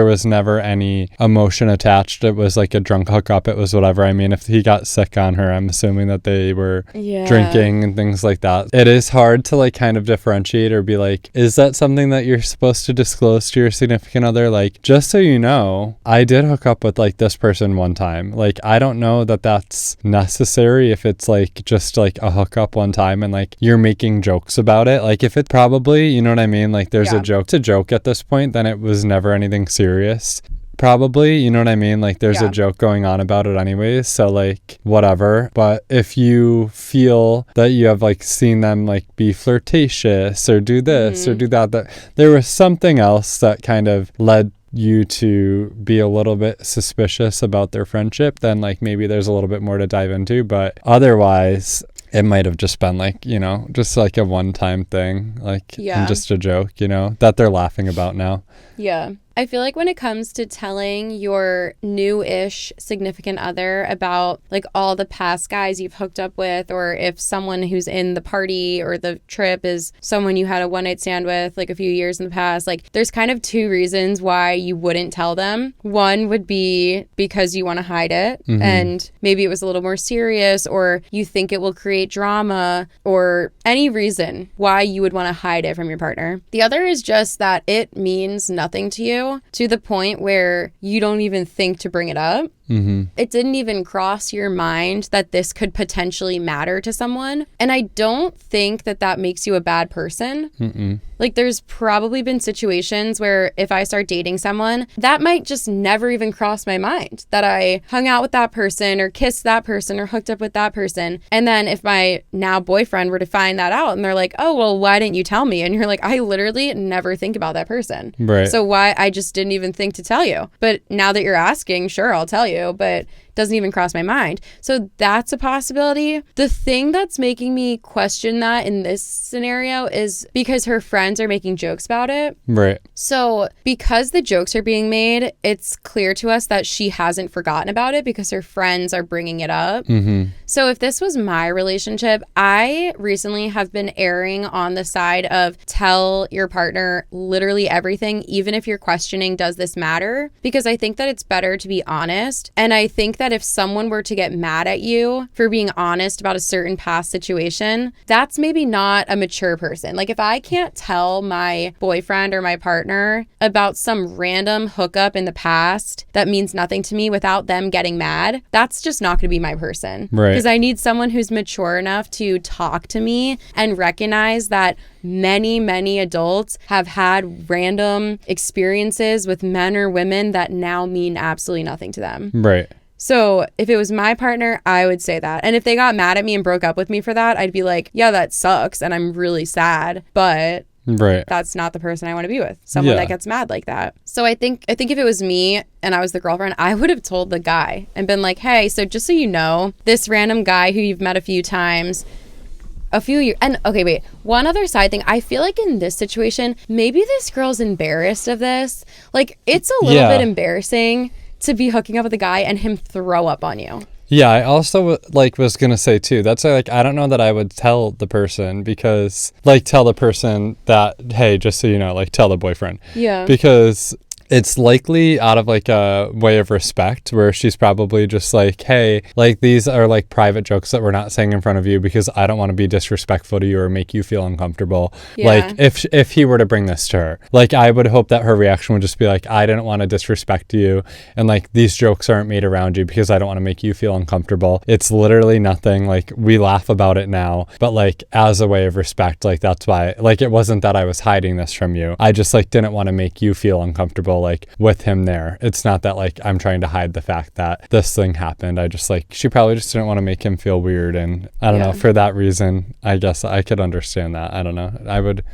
was never any emotion attached. It was like a drunk hookup. It was whatever. I mean, if he got sick on her, I'm assuming that they were drinking and things like that. It is hard to like kind of differentiate or be like, is that something that you're supposed to disclose to your significant other? Like, just so you know, I did hook up with like this person one time. Like, I don't know that that's necessary if it's like just like a hookup one time and like you're making jokes about it. Like, if it probably, you know what I mean? Like, there's a joke. It's a joke at this point, then it was never anything serious. Probably, you know what I mean? Like, there's a joke going on about it anyways, so like whatever. But if you feel that you have like seen them like be flirtatious or do this or do that there was something else that kind of led you to be a little bit suspicious about their friendship, then like maybe there's a little bit more to dive into. But otherwise, it might have just been like, just like a one-time thing, like and just a joke, that they're laughing about now. Yeah. I feel like when it comes to telling your new-ish significant other about like all the past guys you've hooked up with, or if someone who's in the party or the trip is someone you had a one-night stand with like a few years in the past, like there's kind of 2 reasons why you wouldn't tell them. One would be because you want to hide it and maybe it was a little more serious, or you think it will create drama, or any reason why you would want to hide it from your partner. The other is just that it means nothing to you, to the point where you don't even think to bring it up. It didn't even cross your mind that this could potentially matter to someone. And I don't think that that makes you a bad person. Like, there's probably been situations where if I start dating someone, that might just never even cross my mind that I hung out with that person or kissed that person or hooked up with that person. And then if my now boyfriend were to find that out and they're like, oh, well, why didn't you tell me? And you're like, I literally never think about that person. Right. So why? I just didn't even think to tell you. But now that you're asking, sure, I'll tell you. But doesn't even cross my mind. So that's a possibility. The thing that's making me question that in this scenario is because her friends are making jokes about it. Right. So because the jokes are being made, it's clear to us that she hasn't forgotten about it because her friends are bringing it up. So if this was my relationship, I recently have been erring on the side of tell your partner literally everything, even if you're questioning, does this matter? Because I think that it's better to be honest. And I think that if someone were to get mad at you for being honest about a certain past situation, that's maybe not a mature person. Like, if I can't tell my boyfriend or my partner about some random hookup in the past that means nothing to me without them getting mad, that's just not going to be my person. Right. Because I need someone who's mature enough to talk to me and recognize that many adults have had random experiences with men or women that now mean absolutely nothing to them. Right. So if it was my partner, I would say that. And if they got mad at me and broke up with me for that, I'd be like, yeah, that sucks. And I'm really sad. But that's not the person I want to be with. Someone that gets mad like that. So I think if it was me and I was the girlfriend, I would have told the guy and been like, hey, so just so you know, this random guy who you've met a few times, a few years. And okay, wait, one other side thing. I feel like in this situation, maybe this girl's embarrassed of this. Like, it's a little bit embarrassing to be hooking up with a guy and him throw up on you. Yeah, I also was gonna say too, that's like, I don't know that I would tell the person because tell the person that, hey, just so you know, tell the boyfriend. Yeah. Because it's likely out of a way of respect where she's probably just like, hey, these are private jokes that we're not saying in front of you because I don't want to be disrespectful to you or make you feel uncomfortable. Yeah. If he were to bring this to her, I would hope that her reaction would just be like, I didn't want to disrespect you and these jokes aren't made around you because I don't want to make you feel uncomfortable. It's literally nothing. We laugh about it now, but as a way of respect, that's why it wasn't that I was hiding this from you. I just didn't want to make you feel uncomfortable with him there. It's not that I'm trying to hide the fact that this thing happened. I just she probably just didn't want to make him feel weird, and I don't know, for that reason I guess I could understand that. I don't know, I would.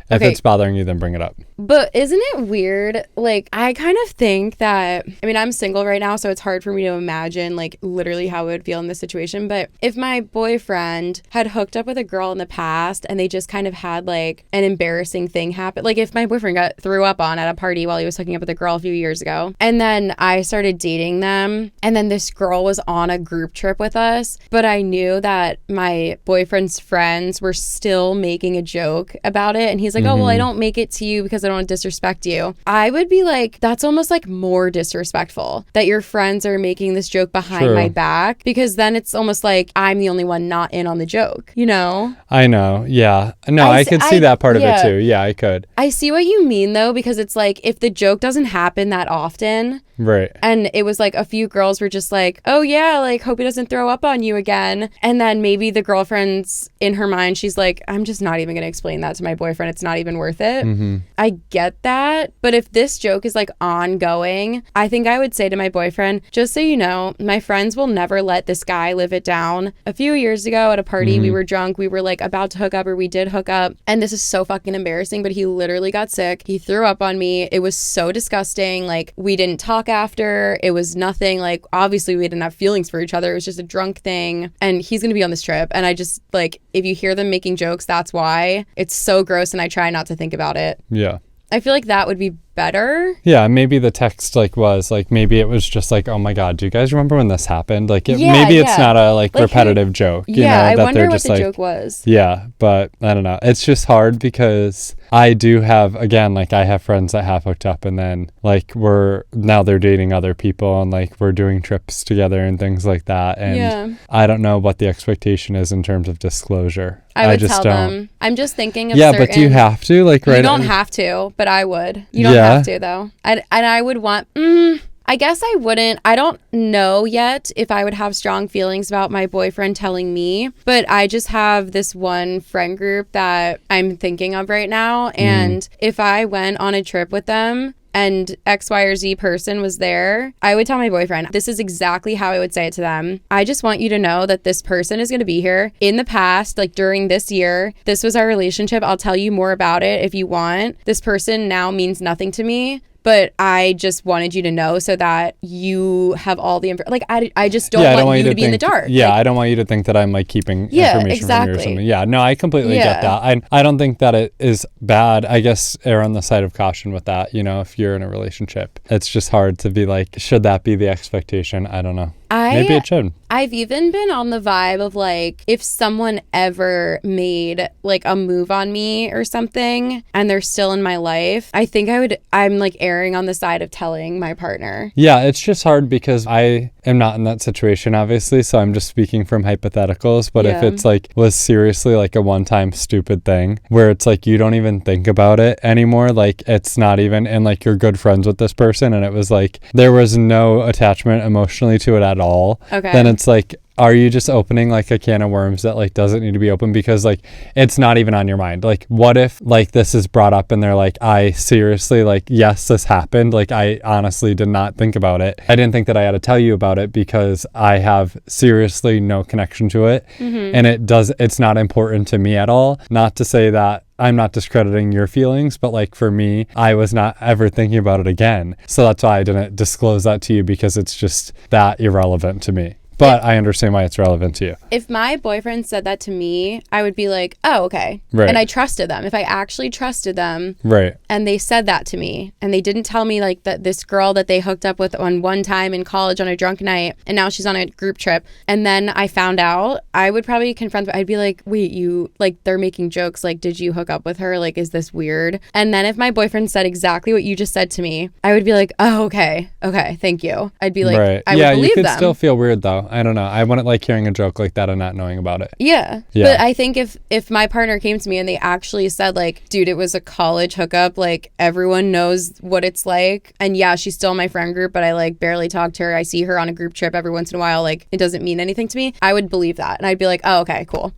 If it's bothering you, then bring it up. But isn't it weird? I kind of think that, I mean, I'm single right now, so it's hard for me to imagine, literally how I would feel in this situation. But if my boyfriend had hooked up with a girl in the past and they just kind of had, an embarrassing thing happen. If my boyfriend got threw up on at a party while he was hooking up with a girl a few years ago, and then I started dating them, and then this girl was on a group trip with us, but I knew that my boyfriend's friends were still making a joke about it, and he's like, oh, well, I don't make it to you because I don't want to disrespect you. I would be like, that's almost more disrespectful that your friends are making this joke behind my back, because then it's almost like I'm the only one not in on the joke, you know? I know. Yeah. No, I could see that part of it too. Yeah, I could. I see what you mean though, because it's if the joke doesn't happen that often. Right. And it was a few girls were just like, oh yeah, hope he doesn't throw up on you again. And then maybe the girlfriend's in her mind, she's like, I'm just not even going to explain that to my boyfriend. It's not even worth it. I get that. But if this joke is ongoing, I think I would say to my boyfriend, just so you know, my friends will never let this guy live it down. A few years ago at a party, we were drunk. We were about to hook up, or we did hook up. And this is so fucking embarrassing, but he literally got sick. He threw up on me. It was so disgusting. We didn't talk after. It was nothing. Obviously we didn't have feelings for each other. It was just a drunk thing. And he's going to be on this trip. And I just if you hear them making jokes, that's why. It's so gross, and I try not to think about it. Yeah. I feel like that would be better. Yeah, maybe the text was maybe it was just oh my god, do you guys remember when this happened? Maybe it's not a repetitive joke, you know, I that wonder they're what just the joke was. Yeah, but I don't know, it's just hard because I do have, again, I have friends that have hooked up and then they're dating other people and we're doing trips together and things like that, and I don't know what the expectation is in terms of disclosure. I would just tell don't. them. I'm just thinking of but do you have to right? You don't have to, but I would. You don't have to though. And I would want. I guess I don't know yet if I would have strong feelings about my boyfriend telling me, but I just have this one friend group that I'm thinking of right now. And if I went on a trip with them and X, Y, or Z person was there, I would tell my boyfriend, this is exactly how I would say it to them. I just want you to know that this person is going to be here. In the past, like during this year, this was our relationship. I'll tell you more about it if you want. This person now means nothing to me, but I just wanted you to know so that you have all the information. Like, I just don't want you to be in the dark. Yeah, like, I don't want you to think that I'm like keeping information from you or something. Yeah, no, I completely get that. I don't think that it is bad. I guess err on the side of caution with that. You know, if you're in a relationship, it's just hard to be like, should that be the expectation? I don't know. Maybe it should. I've even been on the vibe of like, if someone ever made like a move on me or something and they're still in my life, I think I'm like erring on the side of telling my partner. Yeah, it's just hard because I am not in that situation, obviously. So I'm just speaking from hypotheticals. But if it's like was seriously like a one-time stupid thing where it's like you don't even think about it anymore, like it's not even, and like you're good friends with this person and it was like there was no attachment emotionally to it at all, then it's like, are you just opening like a can of worms that like doesn't need to be open because like it's not even on your mind? Like what if like this is brought up and they're like, I seriously like, yes, this happened. Like I honestly did not think about it. I didn't think that I had to tell you about it because I have seriously no connection to it. And it's not important to me at all. Not to say that I'm not discrediting your feelings, but like for me, I was not ever thinking about it again. So that's why I didn't disclose that to you, because it's just that irrelevant to me. But I understand why it's relevant to you. If my boyfriend said that to me, I would be like, oh, okay. Right. And I trusted them. If I actually trusted them, right, and they said that to me, and they didn't tell me like that this girl that they hooked up with on one time in college on a drunk night, and now she's on a group trip, and then I found out, I would probably confront them. I'd be like, wait, you, like, they're making jokes. Like, did you hook up with her? Like, is this weird? And then if my boyfriend said exactly what you just said to me, I would be like, oh, okay, thank you. I'd be like, right. I would believe you could them. Still feel weird though. I don't know. I wouldn't like hearing a joke like that and not knowing about it. Yeah. But I think if my partner came to me and they actually said like, dude, it was a college hookup, like everyone knows what it's like. And yeah, she's still in my friend group, but I like barely talk to her. I see her on a group trip every once in a while. Like it doesn't mean anything to me. I would believe that. And I'd be like, oh, okay, cool.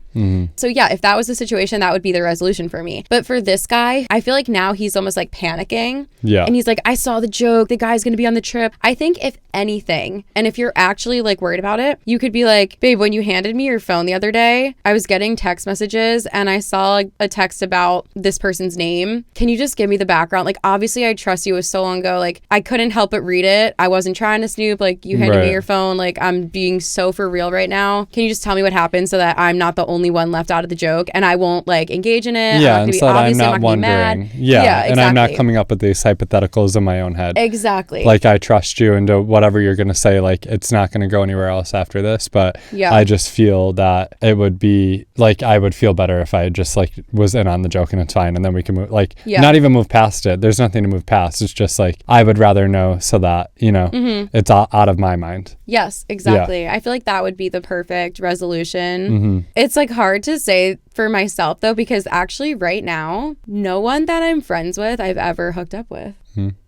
So yeah, if that was the situation, that would be the resolution for me. But for this guy, I feel like now he's almost like panicking. Yeah. And he's like, I saw the joke. The guy's going to be on the trip. I think if anything, and if you're actually like worried about it, you could be like, babe, when you handed me your phone the other day, I was getting text messages and I saw a text about this person's name. Can you just give me the background? Like, obviously I trust you. It was so long ago. Like, I couldn't help but read it. I wasn't trying to snoop. Like, you handed me your phone. Like, I'm being so for real right now. Can you just tell me what happened so that I'm not the only one left out of the joke and I won't like engage in it? Yeah, and so that I'm not wondering. Yeah, exactly. And I'm not coming up with these hypotheticals in my own head. Exactly. Like I trust you into whatever you're going to say. Like it's not going to go anywhere else after this. But I just feel that it would be like I would feel better if I just like was in on the joke and it's fine. And then we can move, like not even move past it. There's nothing to move past. It's just like I would rather know so that, you know, it's out of my mind. Yes, exactly. I feel like that would be the perfect resolution. It's like hard to say for myself though, because actually right now, no one that I'm friends with I've ever hooked up with.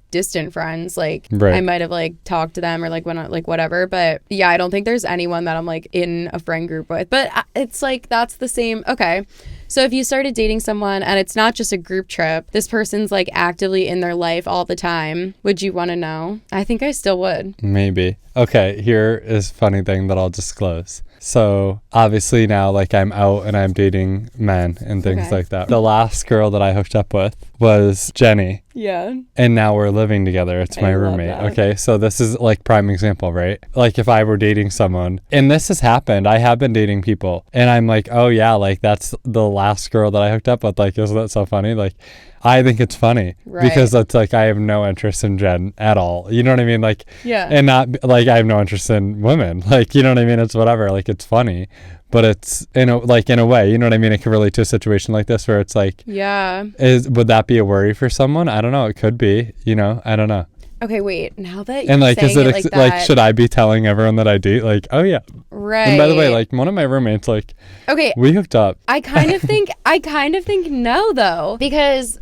Distant friends, like I might have like talked to them or like went like whatever, but yeah, I don't think there's anyone that I'm like in a friend group with. But it's like that's the same. Okay, so if you started dating someone and it's not just a group trip, this person's like actively in their life all the time, would you want to know? I think I still would. Maybe. Okay, here is a funny thing that I'll disclose. So obviously now like I'm out and I'm dating men and things like that. The last girl that I hooked up with was Jenny. Yeah. And now we're living together. It's my roommate. Okay. So this is like prime example, right? Like if I were dating someone, and this has happened, I have been dating people and I'm like, oh yeah, like that's the last girl that I hooked up with. Like, isn't that so funny? Like, I think it's funny because it's like I have no interest in Jen at all. You know what I mean? Like, and not like I have no interest in women. Like, you know what I mean? It's whatever. Like, it's funny, but it's in a way. You know what I mean? It could relate to a situation like this where it's like, would that be a worry for someone? I don't know. It could be. You know, I don't know. Okay, wait. Now that you're and like, saying is it like that, like should I be telling everyone that I date? Like, oh yeah, right. And by the way, like one of my roommates, like, we hooked up. I kind of think no though, because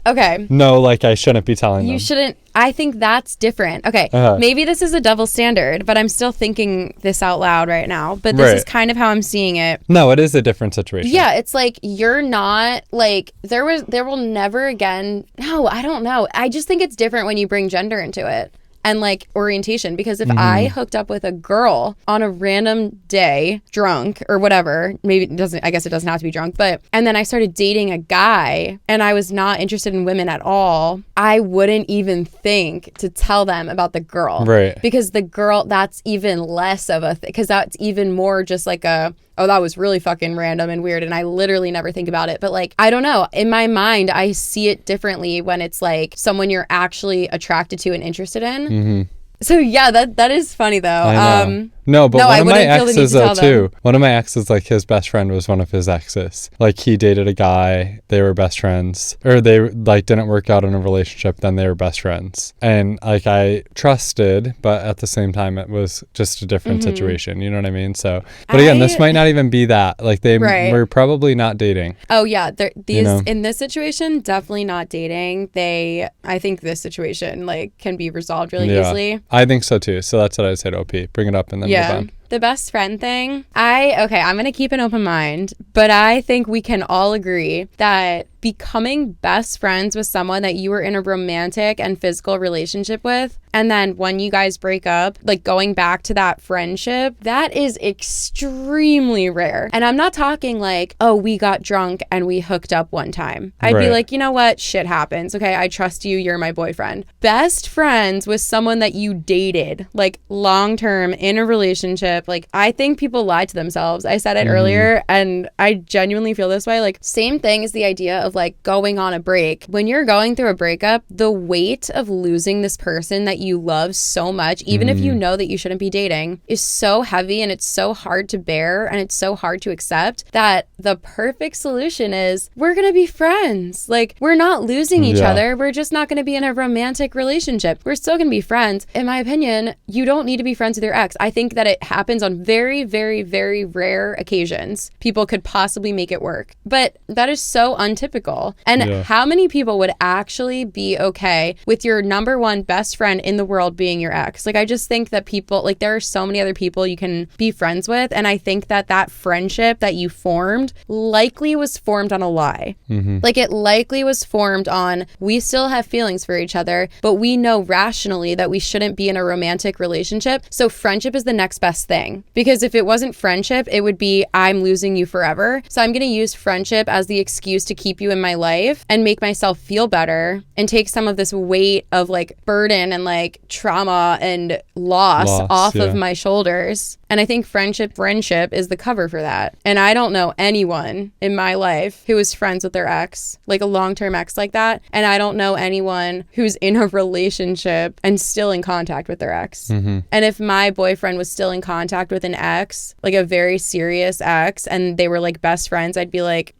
no, like I shouldn't be telling them. You shouldn't. I think that's different. Okay, maybe this is a double standard, but I'm still thinking this out loud right now. But this is kind of how I'm seeing it. No, it is a different situation. Yeah, it's like you're not like there will never again. No, I don't know. I just think it's different when you bring gender into it. And like orientation, because if I hooked up with a girl on a random day drunk or whatever, maybe it doesn't, I guess it doesn't have to be drunk, but and then I started dating a guy and I was not interested in women at all, I wouldn't even think to tell them about the girl, right? Because the girl, that's even less of a because that's even more just like a, oh, that was really fucking random and weird, and I literally never think about it. But like, I don't know, in my mind I see it differently when it's like someone you're actually attracted to and interested in. So yeah, that is funny though. One of my exes though too. One of my exes, like his best friend was one of his exes. Like he dated a guy, they were best friends, or they like didn't work out in a relationship, then they were best friends. And like I trusted, but at the same time it was just a different situation. You know what I mean? So, but again, this might not even be that. Like they were probably not dating. Oh yeah, in this situation, definitely not dating. I think this situation like can be resolved really easily. I think so too. So that's what I said, OP. Bring it up and then move on. The best friend thing, I'm going to keep an open mind, but I think we can all agree that becoming best friends with someone that you were in a romantic and physical relationship with, and then when you guys break up, like going back to that friendship, that is extremely rare. And I'm not talking like, oh, we got drunk and we hooked up one time. I'd be like, you know what? Shit happens. Okay, I trust you. You're my boyfriend. Best friends with someone that you dated, like long term in a relationship. Like, I think people lie to themselves. I said it earlier, and I genuinely feel this way. Like, same thing as the idea of like going on a break. When you're going through a breakup, the weight of losing this person that you love so much, even if you know that you shouldn't be dating, is so heavy, and it's so hard to bear, and it's so hard to accept, that the perfect solution is we're gonna be friends. Like, we're not losing each other. We're just not gonna be in a romantic relationship. We're still gonna be friends. In my opinion, you don't need to be friends with your ex. I think that it happens on very, very, very rare occasions. People could possibly make it work, but that is so untypical. And how many people would actually be okay with your number one best friend in the world being your ex? Like, I just think that people, like, there are so many other people you can be friends with, and I think that that friendship that you formed likely was formed on a lie. Like, it likely was formed on, we still have feelings for each other, but we know rationally that we shouldn't be in a romantic relationship, so friendship is the next best thing. Because if it wasn't friendship, it would be, I'm losing you forever, so I'm gonna use friendship as the excuse to keep you in my life and make myself feel better and take some of this weight of like burden and like trauma and loss off of my shoulders. And I think friendship is the cover for that. And I don't know anyone in my life who is friends with their ex, like a long-term ex like that. And I don't know anyone who's in a relationship and still in contact with their ex. And if my boyfriend was still in contact with an ex, like a very serious ex, and they were like best friends, I'd be like,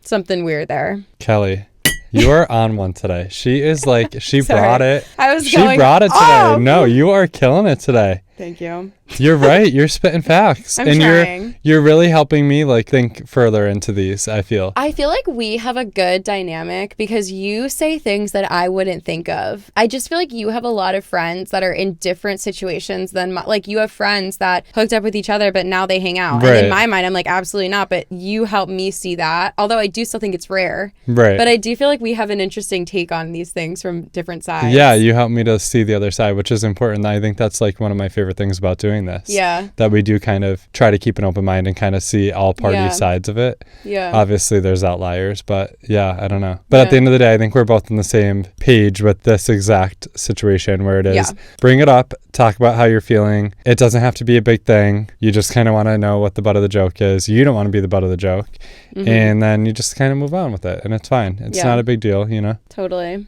something weird there. Kelee, you are on one today. She is like, she brought it. She brought it today. No, you are killing it today. Thank you. You're right. You're spitting facts. I'm trying. You're really helping me like think further into these, I feel. I feel like we have a good dynamic because you say things that I wouldn't think of. I just feel like you have a lot of friends that are in different situations than like you have friends that hooked up with each other but now they hang out. And in my mind I'm like, absolutely not, but you help me see that. Although I do still think it's rare. But I do feel like we have an interesting take on these things from different sides. Yeah, you help me to see the other side, which is important. I think that's like one of my favorite things about doing this. That we do kind of try to keep an open mind and kind of see all party sides of it. Obviously there's outliers, but I don't know. But at the end of the day, I think we're both on the same page with this exact situation where it is bring it up, talk about how you're feeling. It doesn't have to be a big thing. You just kind of want to know what the butt of the joke is. You don't want to be the butt of the joke. And then you just kind of move on with it, and it's fine. It's not a big deal, you know? Totally.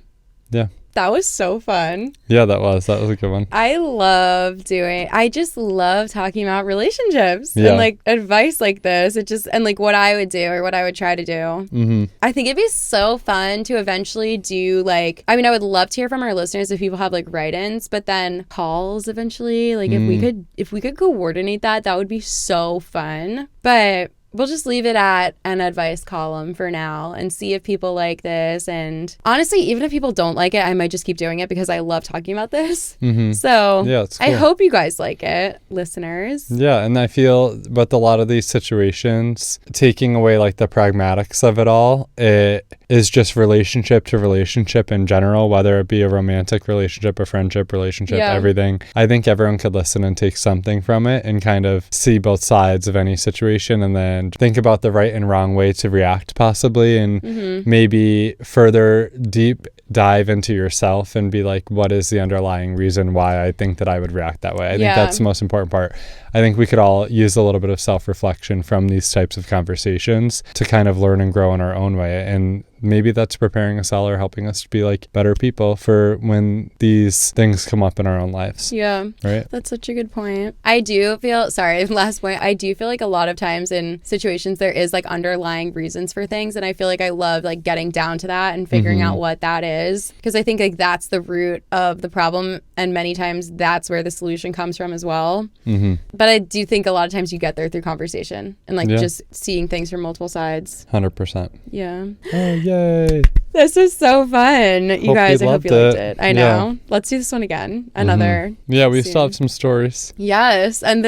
Yeah. That was so fun. Yeah, that was a good one. I just love talking about relationships and like advice like this. And like what I would do or what I would try to do. I think it'd be so fun to eventually do like, I mean, I would love to hear from our listeners if people have like write-ins, but then calls eventually. Like if we could coordinate that would be so fun. But we'll just leave it at an advice column for now and see if people like this. And honestly, even if people don't like it, I might just keep doing it because I love talking about this. So Yeah, it's cool. I hope you guys like it, listeners. Yeah, and I feel with a lot of these situations, taking away like the pragmatics of it all, it is just relationship to relationship in general, whether it be a romantic relationship, a friendship relationship, everything. I think everyone could listen and take something from it and kind of see both sides of any situation and then think about the right and wrong way to react possibly, and maybe further deep dive into yourself and be like, what is the underlying reason why I think that I would react that way? I think that's the most important part. I think we could all use a little bit of self-reflection from these types of conversations to kind of learn and grow in our own way. And maybe that's preparing us all or helping us to be like better people for when these things come up in our own lives. Yeah. Right? That's such a good point. I do feel, sorry, last point, I do feel like a lot of times in situations there is like underlying reasons for things. And I feel like I love like getting down to that and figuring out what that is. Because I think like that's the root of the problem. And many times that's where the solution comes from as well. But I do think a lot of times you get there through conversation and like just seeing things from multiple sides. 100%. Yeah. Oh, yay. This is so fun. You guys, I hope you liked it. I know. Yeah. Let's do this one again. Another. Yeah, we still have some stories. Yes. And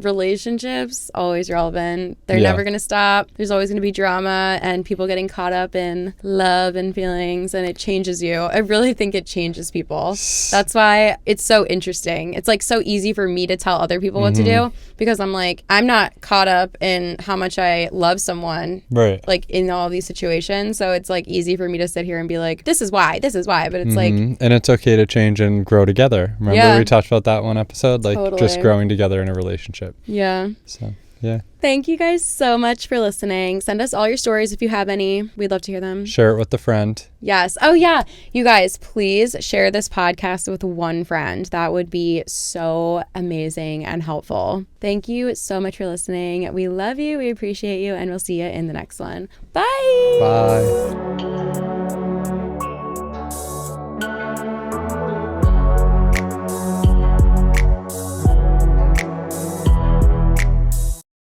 relationships, always relevant. They're never going to stop. There's always going to be drama and people getting caught up in love and feelings, and it changes you. I really think it changes people. That's why it's so interesting. It's like so easy for me to tell other people what to do because I'm like, I'm not caught up in how much I love someone. Right. Like in all these situations. So it's like easy for me to sit here and be like, this is why, but it's like, and it's okay to change and grow together. Remember we talked about that one episode, like just growing together in a relationship. Yeah. So yeah. Thank you guys so much for listening. Send us all your stories if you have any. We'd love to hear them. Share it with a friend. Yes. Oh yeah. You guys, please share this podcast with one friend. That would be so amazing and helpful. Thank you so much for listening. We love you. We appreciate you. And we'll see you in the next one. Bye. Bye.